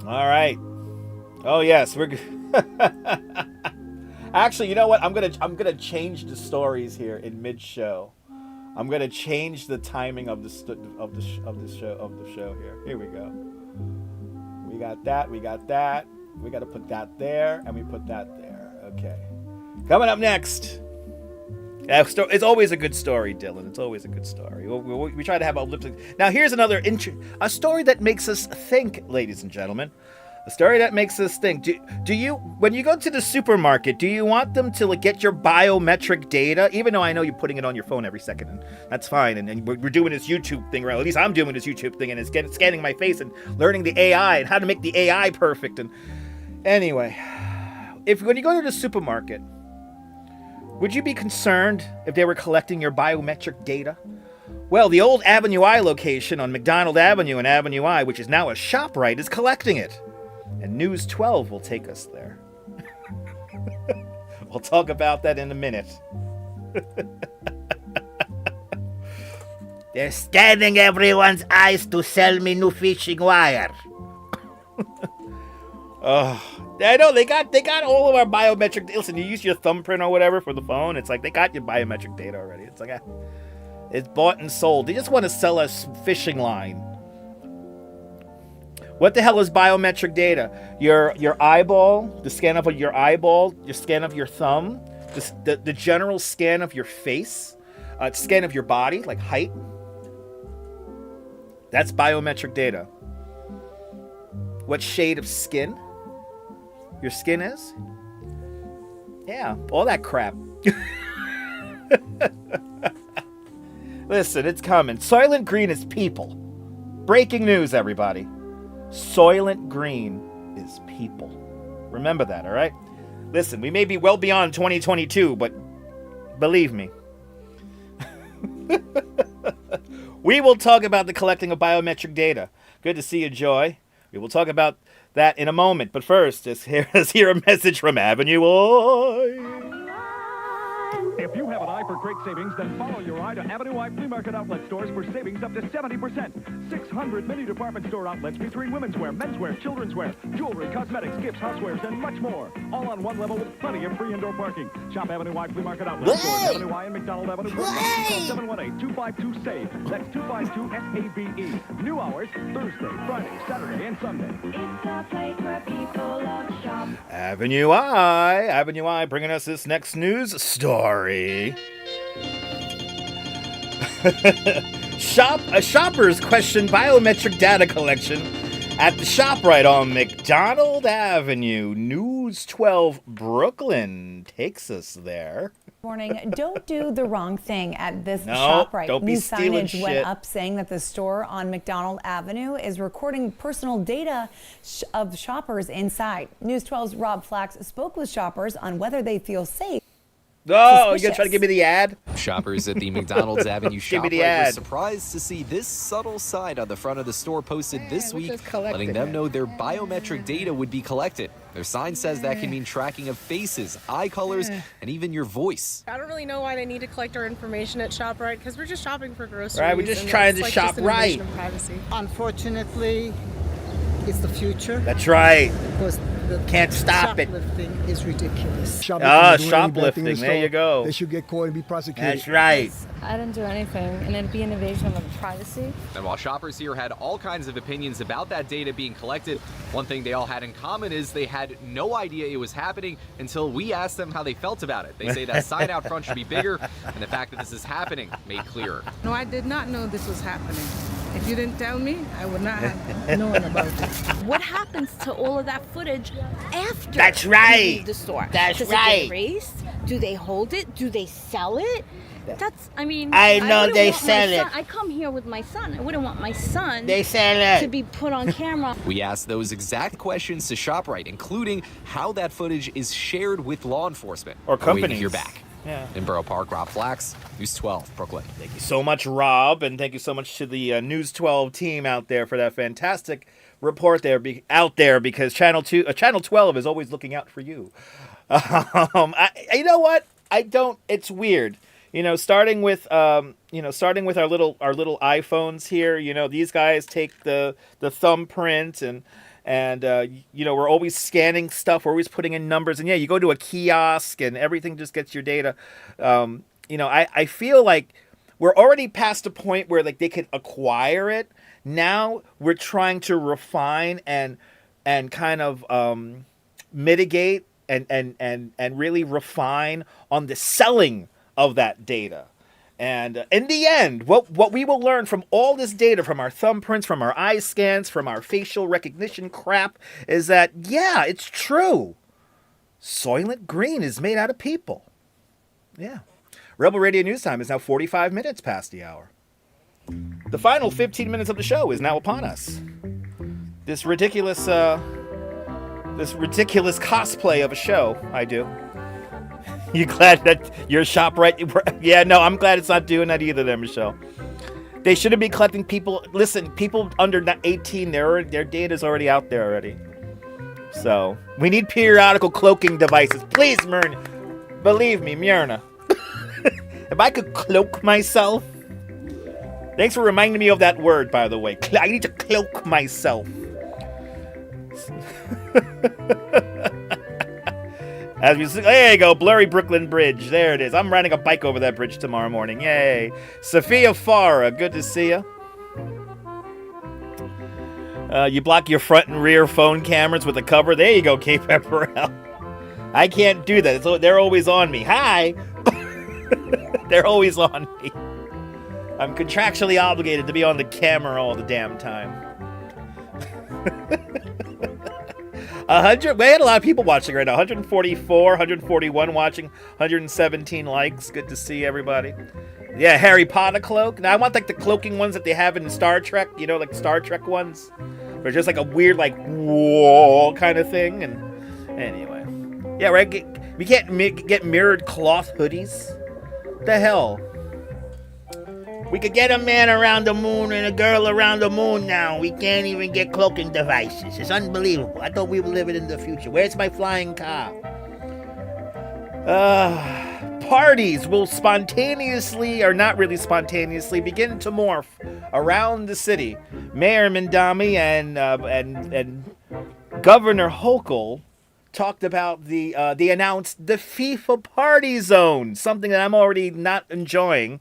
All right. Oh yes, we're. Actually, you know what? I'm gonna change the stories here in mid-show. I'm gonna change the timing of the show here. Here we go. We got that. We got that. We got to put that there, and we put that there. Okay. Coming up next. It's always a good story, Dylan. It's always a good story. We try to have a lip sync. Now here's another a story that makes us think, ladies and gentlemen. A story that makes us think. Do you, when you go to the supermarket, do you want them to get your biometric data? Even though I know you're putting it on your phone every second, and that's fine. And we're doing this YouTube thing, right? At least I'm doing this YouTube thing, and it's scanning my face and learning the AI and how to make the AI perfect. And anyway, when you go to the supermarket, would you be concerned if they were collecting your biometric data? Well, the old Avenue I location on McDonald Avenue and Avenue I, which is now a ShopRite, is collecting it. And News 12 will take us there. We'll talk about that in a minute. They're scanning everyone's eyes to sell me new fishing wire. Oh, I know they got all of our biometric. Listen, you use your thumbprint or whatever for the phone. It's like they got your biometric data already. It's like it's bought and sold. They just want to sell us fishing line. What the hell is biometric data? Your eyeball, the scan of your eyeball, your scan of your thumb, the general scan of your face, scan of your body, like height. That's biometric data. What shade of skin your skin is? Yeah, all that crap. Listen, it's coming. Soylent Green is people. Breaking news, everybody. Soylent Green is people. Remember that, all right? Listen, we may be well beyond 2022, but believe me. We will talk about the collecting of biometric data. Good to see you, Joy. We will talk about that in a moment. But first, let's hear a message from Avenue I. If you have an eye for great savings, then follow your eye to Avenue I Flea Market outlet stores for savings up to 70%. 600 mini department store outlets featuring women's wear, men's wear, children's wear, jewelry, cosmetics, gifts, housewares, and much more. All on one level with plenty of free indoor parking. Shop Avenue I Flea Market outlet stores, Avenue I and McDonald Avenue. Call 718-252-SAVE. That's 252-SAVE. New hours, Thursday, Friday, Saturday, and Sunday. It's a place where people love to shop. Avenue I, bringing us this next news story. Shoppers question biometric data collection at the ShopRite on McDonald Avenue. News 12 Brooklyn takes us there. Morning. Don't do the wrong thing at this No, ShopRite. don't be New stealing signage shit. went up saying that the store on McDonald Avenue is recording personal data of shoppers inside. News 12's Rob Flax spoke with shoppers on whether they feel safe. Oh, you gonna try to give me the ad? Shoppers at the McDonald's Avenue Give me the ShopRite were ad. surprised to see this subtle sign on the front of the store posted this week, just collecting letting them it. know their biometric data would be collected. Their sign says that can mean tracking of faces, eye colors, and even your voice. I don't really know why they need to collect our information at ShopRite because we're just shopping for groceries. Right, we're just and trying it's to like shop just an invasion right. of privacy. Unfortunately, it's the future. That's right. Because the Can't stop it. shoplifting is ridiculous. Shoplifting. There you go. They should get caught and be prosecuted. That's right. I didn't do anything, and it'd be an invasion of privacy. And while shoppers here had all kinds of opinions about that data being collected, one thing they all had in common is they had no idea it was happening until we asked them how they felt about it. They say that sign out front should be bigger, and the fact that this is happening made clearer. No, I did not know this was happening. If you didn't tell me, I would not have known about it. What happens to all of that footage after That's you right. leave the store? That's Does right. it get erased? Do they hold it? Do they sell it? That's, I mean, I know wouldn't they want my sell it. son- I come here with my son. I wouldn't want my son They sell it. to be put on camera. We asked those exact questions to ShopRite, including how that footage is shared with law enforcement. Or We're waiting to companies. hear back. Yeah. In Borough Park, Rob Flax, News 12, Brooklyn. Thank you so much, Rob, and thank you so much to the News 12 team out there for that fantastic report out there because Channel 12 is always looking out for you. You know what? It's weird. Starting with our little iPhones here. These guys take the thumbprint and we're always scanning stuff. We're always putting in numbers. And yeah, you go to a kiosk and everything just gets your data. I feel like we're already past a point where like they could acquire it. Now we're trying to refine and kind of mitigate and really refine on the selling of that data. And in the end, what we will learn from all this data, from our thumbprints, from our eye scans, from our facial recognition crap, is that, yeah, it's true. Soylent Green is made out of people. Yeah. Rebel Radio News Time is now 45 minutes past the hour. The final 15 minutes of the show is now upon us. This ridiculous cosplay of a show I do. You glad that your ShopRite? Yeah, no, I'm glad it's not doing that either there, Michelle. They shouldn't be collecting people. Listen, people under 18, their data's already out there already. So, we need periodical cloaking devices. Please, Myrna. Believe me, Myrna. If I could cloak myself. Thanks for reminding me of that word, by the way. I need to cloak myself. There you go, blurry Brooklyn Bridge. There it is. I'm riding a bike over that bridge tomorrow morning. Yay. Sophia Farah, good to see you. You block your front and rear phone cameras with a cover. There you go, Kate Pepperell. I can't do that. They're always on me. Hi. They're always on me. I'm contractually obligated to be on the camera all the damn time. 100. We had a lot of people watching right now. 144, 141 watching, 117 likes. Good to see everybody. Yeah, Harry Potter cloak. Now I want like the cloaking ones that they have in Star Trek. Like Star Trek ones. They're just like a weird like whoa kind of thing. And anyway, yeah, right. We can't get mirrored cloth hoodies. What the hell? We could get a man around the moon and a girl around the moon now. We can't even get cloaking devices. It's unbelievable. I thought we were living in the future. Where's my flying car? Parties will spontaneously, or not really spontaneously, begin to morph around the city. Mayor Mandami and Governor Hochul talked about they announced the FIFA party zone, something that I'm already not enjoying.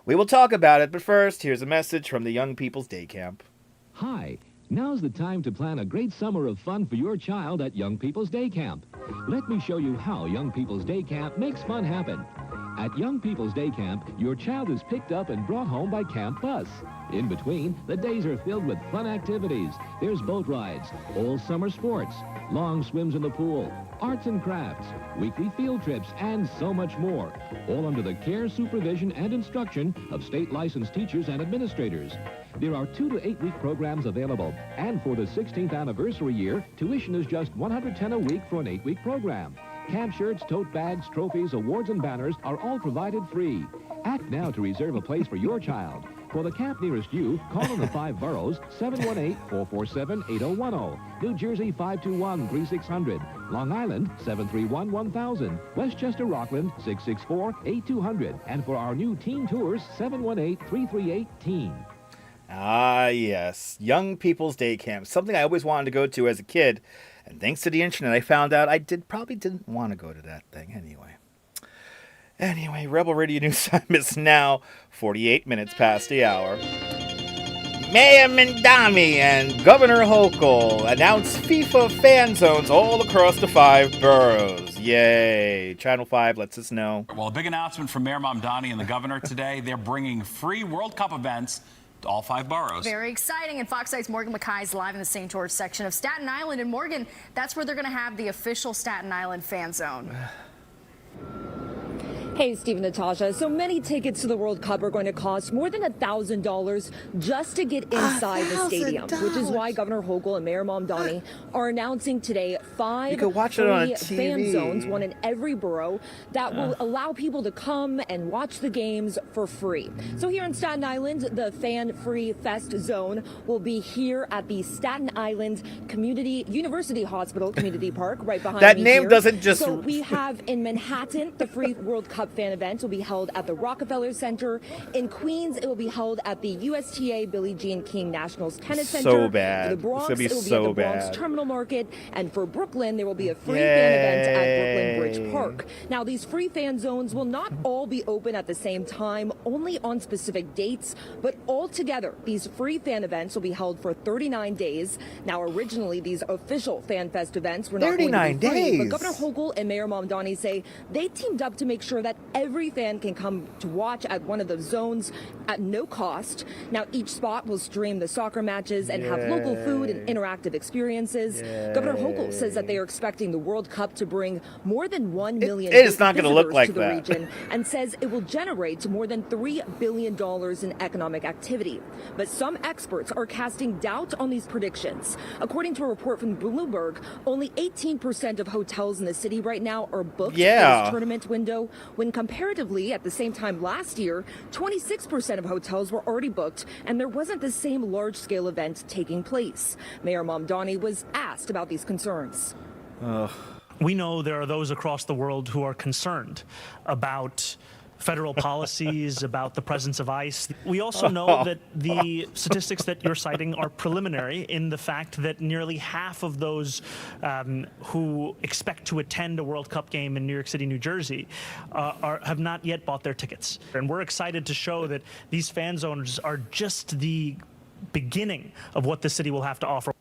We will talk about it, but first, here's a message from the Young People's Day Camp. Hi, now's the time to plan a great summer of fun for your child at Young People's Day Camp. Let me show you how Young People's Day Camp makes fun happen. At Young People's Day Camp, your child is picked up and brought home by Camp Bus. In between, the days are filled with fun activities. There's boat rides, all summer sports, long swims in the pool, arts and crafts, weekly field trips, and so much more. All under the care, supervision, and instruction of state-licensed teachers and administrators. There are 2 to 8-week programs available. And for the 16th anniversary year, tuition is just $110 a week for an 8-week program. Camp shirts, tote bags, trophies, awards, and banners are all provided free. Act now to reserve a place for your child. For the camp nearest you, call in the 5 boroughs 718-447-8010. New Jersey 521-3600. Long Island 731-1000. Westchester Rockland 664-8200. And for our new teen tours 718-338-TEEN. Ah, yes. Young People's Day Camp. Something I always wanted to go to as a kid. And thanks to the internet, I found out I probably didn't want to go to that thing anyway. Anyway, Rebel Radio News time is now 48 minutes past the hour. Mayor Mandami and Governor Hochul announced FIFA fan zones all across the 5 boroughs. Yay. Channel 5 lets us know. Well, a big announcement from Mayor Mamdani and the governor today. They're bringing free World Cup events to all 5 boroughs. Very exciting. And Fox 8's Morgan McKay is live in the St. George section of Staten Island. And Morgan, that's where they're going to have the official Staten Island fan zone. Hey, Steve and Natasha. So many tickets to the World Cup are going to cost more than $1,000 just to get inside the stadium, which is why Governor Hochul and Mayor Mamdani are announcing today 5 free fan zones, one in every borough, that will allow people to come and watch the games for free. So here in Staten Island, the Fan Free Fest zone will be here at the Staten Island University Hospital Community Park, right behind that me name here. doesn't just... So we have in Manhattan, the free World Cup fan event will be held at the Rockefeller Center. In Queens, it will be held at the USTA Billie Jean King Nationals Tennis Center. So bad. For the Bronx, It's gonna be it will be so at the Bronx bad. Terminal Market. And for Brooklyn, there will be a free fan event at Brooklyn Bridge Park. Now, these free fan zones will not all be open at the same time, only on specific dates, but all together, these free fan events will be held for 39 days. Now, originally, these official Fan Fest events were not going to be free, but Governor Hochul and Mayor Mamdani say they teamed up to make sure that every fan can come to watch at one of the zones at no cost. Now, each spot will stream the soccer matches and have local food and interactive experiences. Governor Hochul says that they are expecting the World Cup to bring more than 1 million it is not gonna look like to the that. region, and says it will generate more than $3 billion in economic activity. But some experts are casting doubt on these predictions. According to a report from Bloomberg, only 18% of hotels in the city right now are booked for this tournament window, when comparatively at the same time last year, 26% of hotels were already booked, and there wasn't the same large-scale event taking place. Mayor Mamdani was asked about these concerns. We know there are those across the world who are concerned about federal policies, about the presence of ICE. We also know that the statistics that you're citing are preliminary in the fact that nearly half of those who expect to attend a World Cup game in New York City, New Jersey, have not yet bought their tickets. And we're excited to show that these fan zones are just the beginning of what the city will have to offer.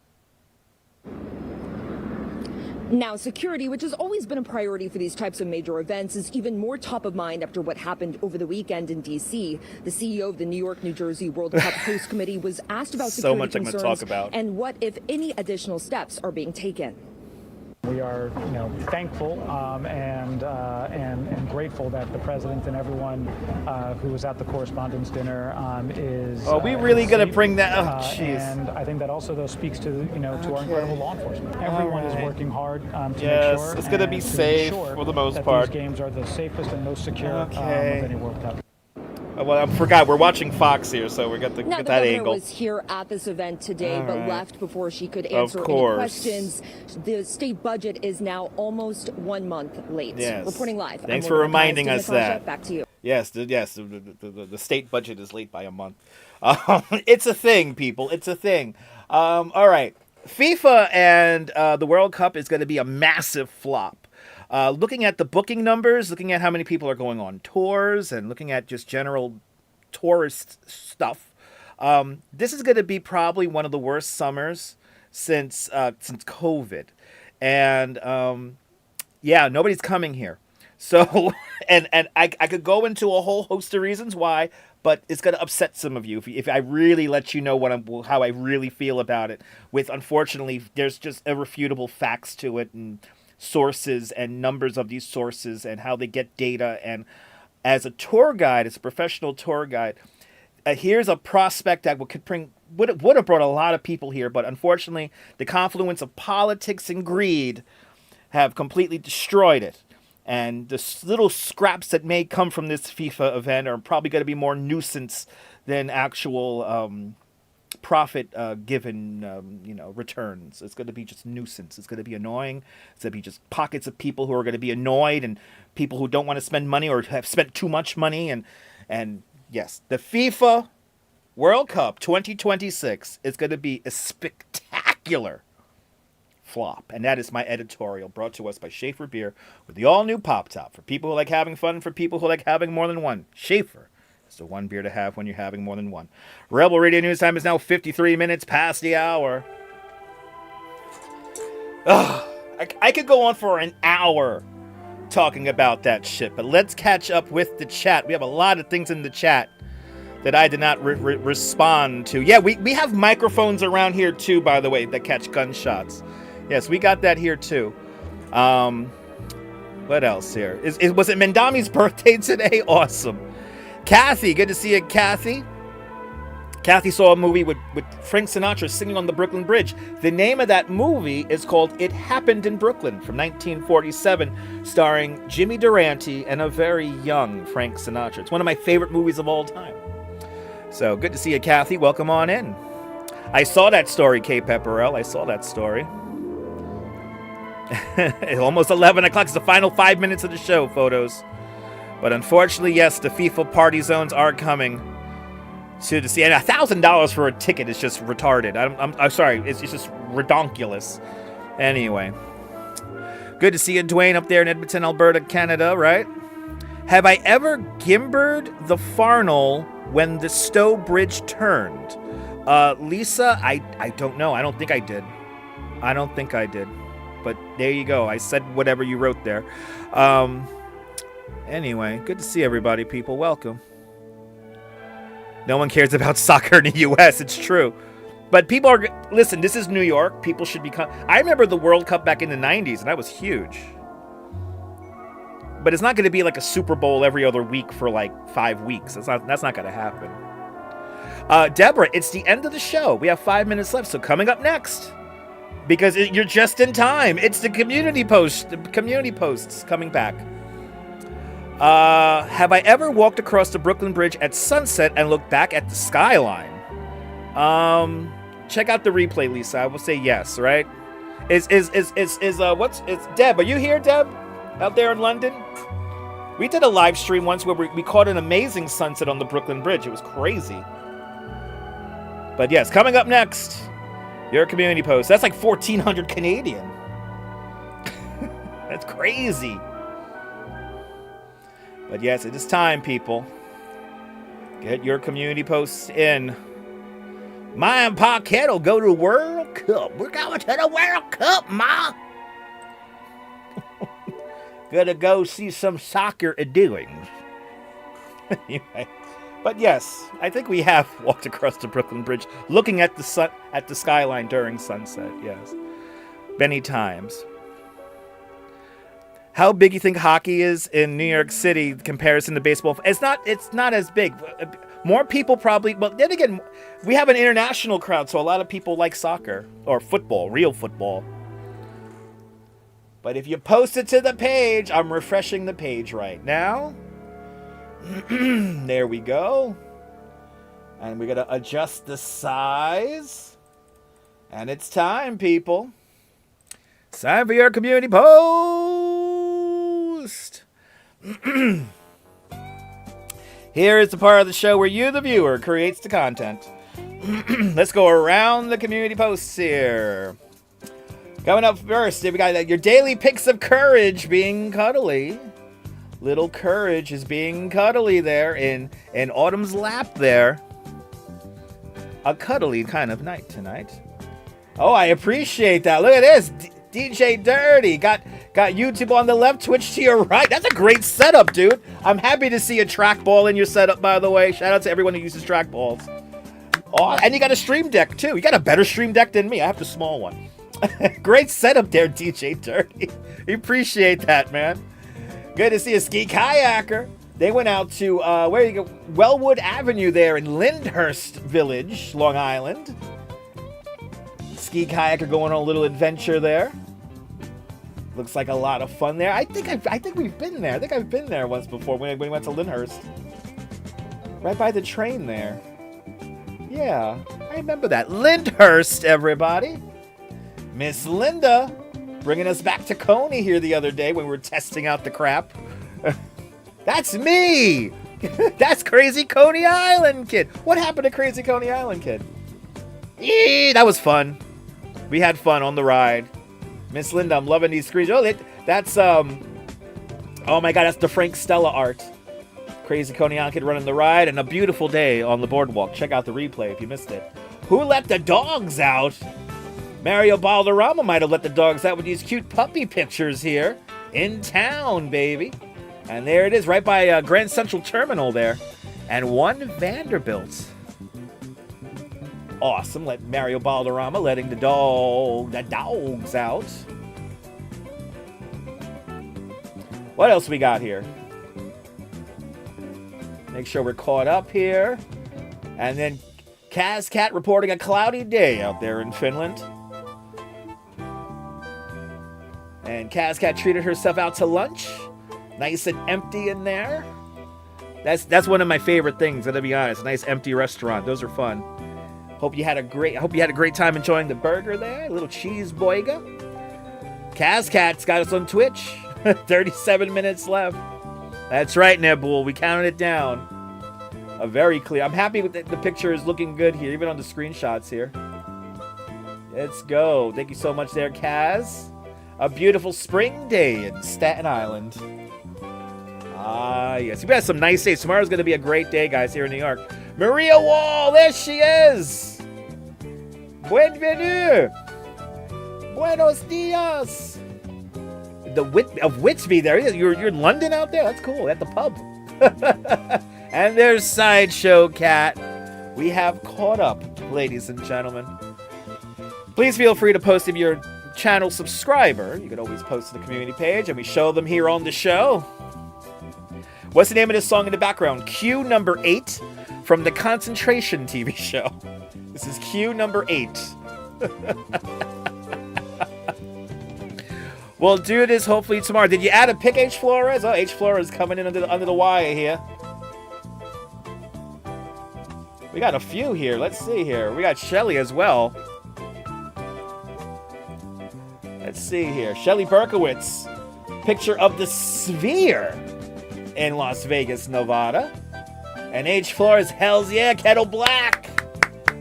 Now, security, which has always been a priority for these types of major events, is even more top of mind after what happened over the weekend in D.C. The CEO of the New York, New Jersey World Cup Host Committee was asked about security concerns and what, if any, additional steps are being taken. We are, thankful and grateful that the president and everyone who was at the correspondence dinner is. Are we really going to bring that? Oh, jeez. And I think that also though speaks to to our incredible law enforcement. Everyone is working hard to make sure. It's going to be safe for the most part. These games are the safest and most secure of any World Cup. Well, I forgot we're watching Fox here, so we got to Now, get the that governor angle. was here at this event today, All but right. left before she could answer any questions. The state budget is now almost 1 month late. Yes. Reporting live. Thanks I'm for Morgan reminding Natasha. us that. Back to you. Yes, the state budget is late by a month. It's a thing, people. It's a thing. All right. FIFA and the World Cup is going to be a massive flop. Looking at the booking numbers, looking at how many people are going on tours, and looking at just general tourist stuff, this is going to be probably one of the worst summers since COVID. And nobody's coming here. So, and I could go into a whole host of reasons why, but it's going to upset some of you if I really let you know how I really feel about it. With, unfortunately, there's just irrefutable facts to it, and sources and numbers of these sources and how they get data. And as a tour guide, as a professional tour guide, here's a prospect that would have brought a lot of people here, but unfortunately, the confluence of politics and greed have completely destroyed it. And the little scraps that may come from this FIFA event are probably going to be more nuisance than actual profit given, returns. It's going to be just nuisance. It's going to be annoying. It's going to be just pockets of people who are going to be annoyed and people who don't want to spend money or have spent too much money. And yes, the FIFA World Cup 2026 is going to be a spectacular flop. And that is my editorial, brought to us by Schaefer Beer with the all-new Pop Top. For people who like having fun, for people who like having more than one. Schaefer is the one beer to have when you're having more than one. Rebel Radio News Time is now 53 minutes past the hour. I could go on for an hour talking about that shit, but let's catch up with the chat. We have a lot of things in the chat that I did not respond to. Yeah, we have microphones around here too, by the way, that catch gunshots. Yes, we got that here too. What else here? Was it Mendami's birthday today? Awesome. Kathy, good to see you, Kathy. Kathy saw a movie with Frank Sinatra singing on the Brooklyn Bridge. The name of that movie is called It Happened in Brooklyn from 1947, starring Jimmy Durante and a very young Frank Sinatra. It's one of my favorite movies of all time. So good to see you, Kathy. Welcome on in. I saw that story, Kay Pepperell. I saw that story. It's almost 11 o'clock. It's the final 5 minutes of the show, photos. But unfortunately, yes, the FIFA party zones are coming to the sea. And $1,000 for a ticket is just retarded. I'm sorry. It's just redonkulous. Anyway. Good to see you, Dwayne, up there in Edmonton, Alberta, Canada, right? Have I ever gimbered the Farnell when the Stowe Bridge turned? Lisa, I don't know. I don't think I did. But there you go. I said whatever you wrote there. Anyway, good to see everybody, people. Welcome. No one cares about soccer in the U.S. It's true. But people are... Listen, this is New York. People should be... I remember the World Cup back in the 90s, and that was huge. But it's not going to be like a Super Bowl every other week for like 5 weeks. That's not going to happen. Deborah, it's the end of the show. We have 5 minutes left, so coming up next... Because you're just in time. It's the community post. The community posts coming back. Have I ever walked across the Brooklyn Bridge at sunset and looked back at the skyline? Check out the replay, Lisa. I will say yes, right? Is Deb? Are you here, Deb? Out there in London? We did a live stream once where we caught an amazing sunset on the Brooklyn Bridge. It was crazy. But yes, coming up next. Your community post. That's like 1,400 Canadian. That's crazy. But yes, it is time, people. Get your community posts in. Ma and Pa Kid will go to the World Cup. We're going to the World Cup, Ma. Gonna go see some soccer doings. Anyway. But yes, I think we have walked across the Brooklyn Bridge, looking at the skyline during sunset. Yes, many times. How big you think hockey is in New York City in comparison to baseball? It's not as big. More people probably. But then again, we have an international crowd, so a lot of people like soccer or football, real football. But if you post it to the page, I'm refreshing the page right now. There we go. And we're going to adjust the size. And it's time, people. It's time for your community post. Here is the part of the show where you, the viewer, creates the content. Let's go around the community posts here. Coming up first, we got your daily pics of courage being cuddly. Little Courage is being cuddly there in Autumn's lap there. A cuddly kind of night tonight. Oh, I appreciate that. Look at this. DJ Dirty. Got YouTube on the left, Twitch to your right. That's a great setup, dude. I'm happy to see a trackball in your setup, by the way. Shout out to everyone who uses trackballs. Oh, and you got a Stream Deck, too. You got a better Stream Deck than me. I have the small one. Great setup there, DJ Dirty. We appreciate that, man. Good to see a ski kayaker. They went out to, where you go? Wellwood Avenue there in Lyndhurst Village, Long Island. Ski kayaker going on a little adventure there. Looks like a lot of fun there. I think we've been there. I think I've been there once before when we went to Lyndhurst. Right by the train there. Yeah, I remember that. Lyndhurst, everybody. Miss Linda bringing us back to Coney here the other day when we were testing out the crap. That's me! That's Crazy Coney Island Kid. What happened to Crazy Coney Island Kid? Yee, that was fun. We had fun on the ride. Miss Linda, I'm loving these screens. Oh, that's, oh my God, that's the Frank Stella art. Crazy Coney Island Kid running the ride, and a beautiful day on the boardwalk. Check out the replay if you missed it. Who let the dogs out? Mario Balderrama might have let the dogs out with these cute puppy pictures here. In town, baby. And there it is, right by Grand Central Terminal there. And one Vanderbilt. Awesome. Let Mario Balderrama letting the dogs out. What else we got here? Make sure we're caught up here. And then Kazcat reporting a cloudy day out there in Finland. And Kazcat treated herself out to lunch. Nice and empty in there. That's one of my favorite things, to be honest. A nice empty restaurant. Those are fun. Hope you had a great time enjoying the burger there. A little cheese boiga. Kazcat's got us on Twitch. 37 minutes left. That's right, Nebul. We counted it down. A very clear. I'm happy with the picture is looking good here, even on the screenshots here. Let's go. Thank you so much there, Kaz. A beautiful spring day in Staten Island. Ah, yes. We've got some nice days. Tomorrow's going to be a great day, guys, here in New York. Maria Wall, there she is. Bienvenue. Buenos dias. Of Whitby, there he is. You're in London out there? That's cool. At the pub. And there's Sideshow Cat. We have caught up, ladies and gentlemen. Please feel free to post if you're a channel subscriber. You can always post to the community page, and we show them here on the show. What's the name of this song in the background? Cue number 8 from the Concentration TV show. This is cue number 8. We'll do this hopefully tomorrow. Did you add a pick, H. Flores? Oh, H. Flores coming in under the wire here. We got a few here. Let's see here. We got Shelly as well. Let's see here. Shelly Berkowitz. Picture of the Sphere in Las Vegas, Nevada. And H. Flores, hells yeah, Kettle Black.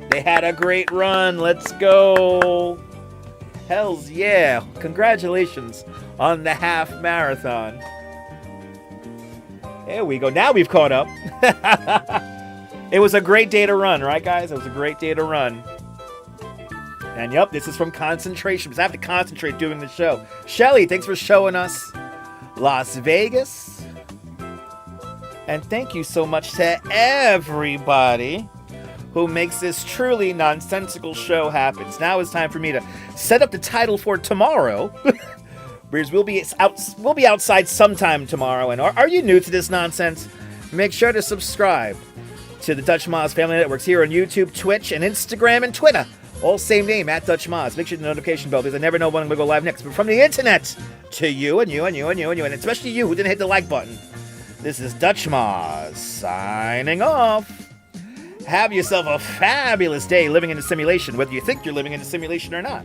They had a great run. Let's go. Hells yeah. Congratulations on the half marathon. There we go. Now we've caught up. It was a great day to run, right, guys? It was a great day to run. And yep, this is from Concentration, because I have to concentrate doing the show. Shelly, thanks for showing us Las Vegas. And thank you so much to everybody who makes this truly nonsensical show happen. Now it's time for me to set up the title for tomorrow. Because we'll be outside sometime tomorrow. And are you new to this nonsense? Make sure to subscribe to the Dutch Moz Family Networks here on YouTube, Twitch, and Instagram and Twitter. All same name, at Dutch Moz. Make sure the notification bell, because I never know when we go live next. But from the internet to you and you and you and you and you, and especially you who didn't hit the like button. This is Dutch Moz signing off. Have yourself a fabulous day living in a simulation, whether you think you're living in a simulation or not.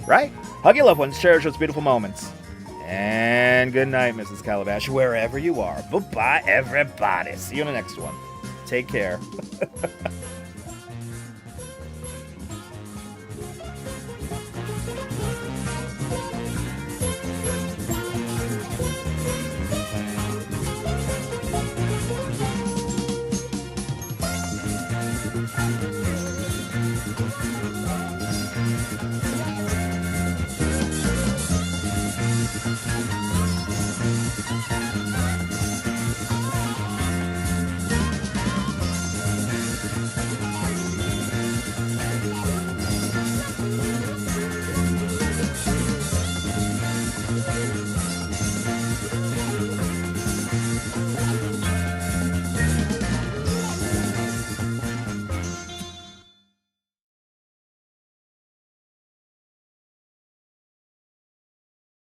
Right? Hug your loved ones, cherish those beautiful moments. And good night, Mrs. Calabash, wherever you are. Bye-bye, everybody. See you in the next one. Take care.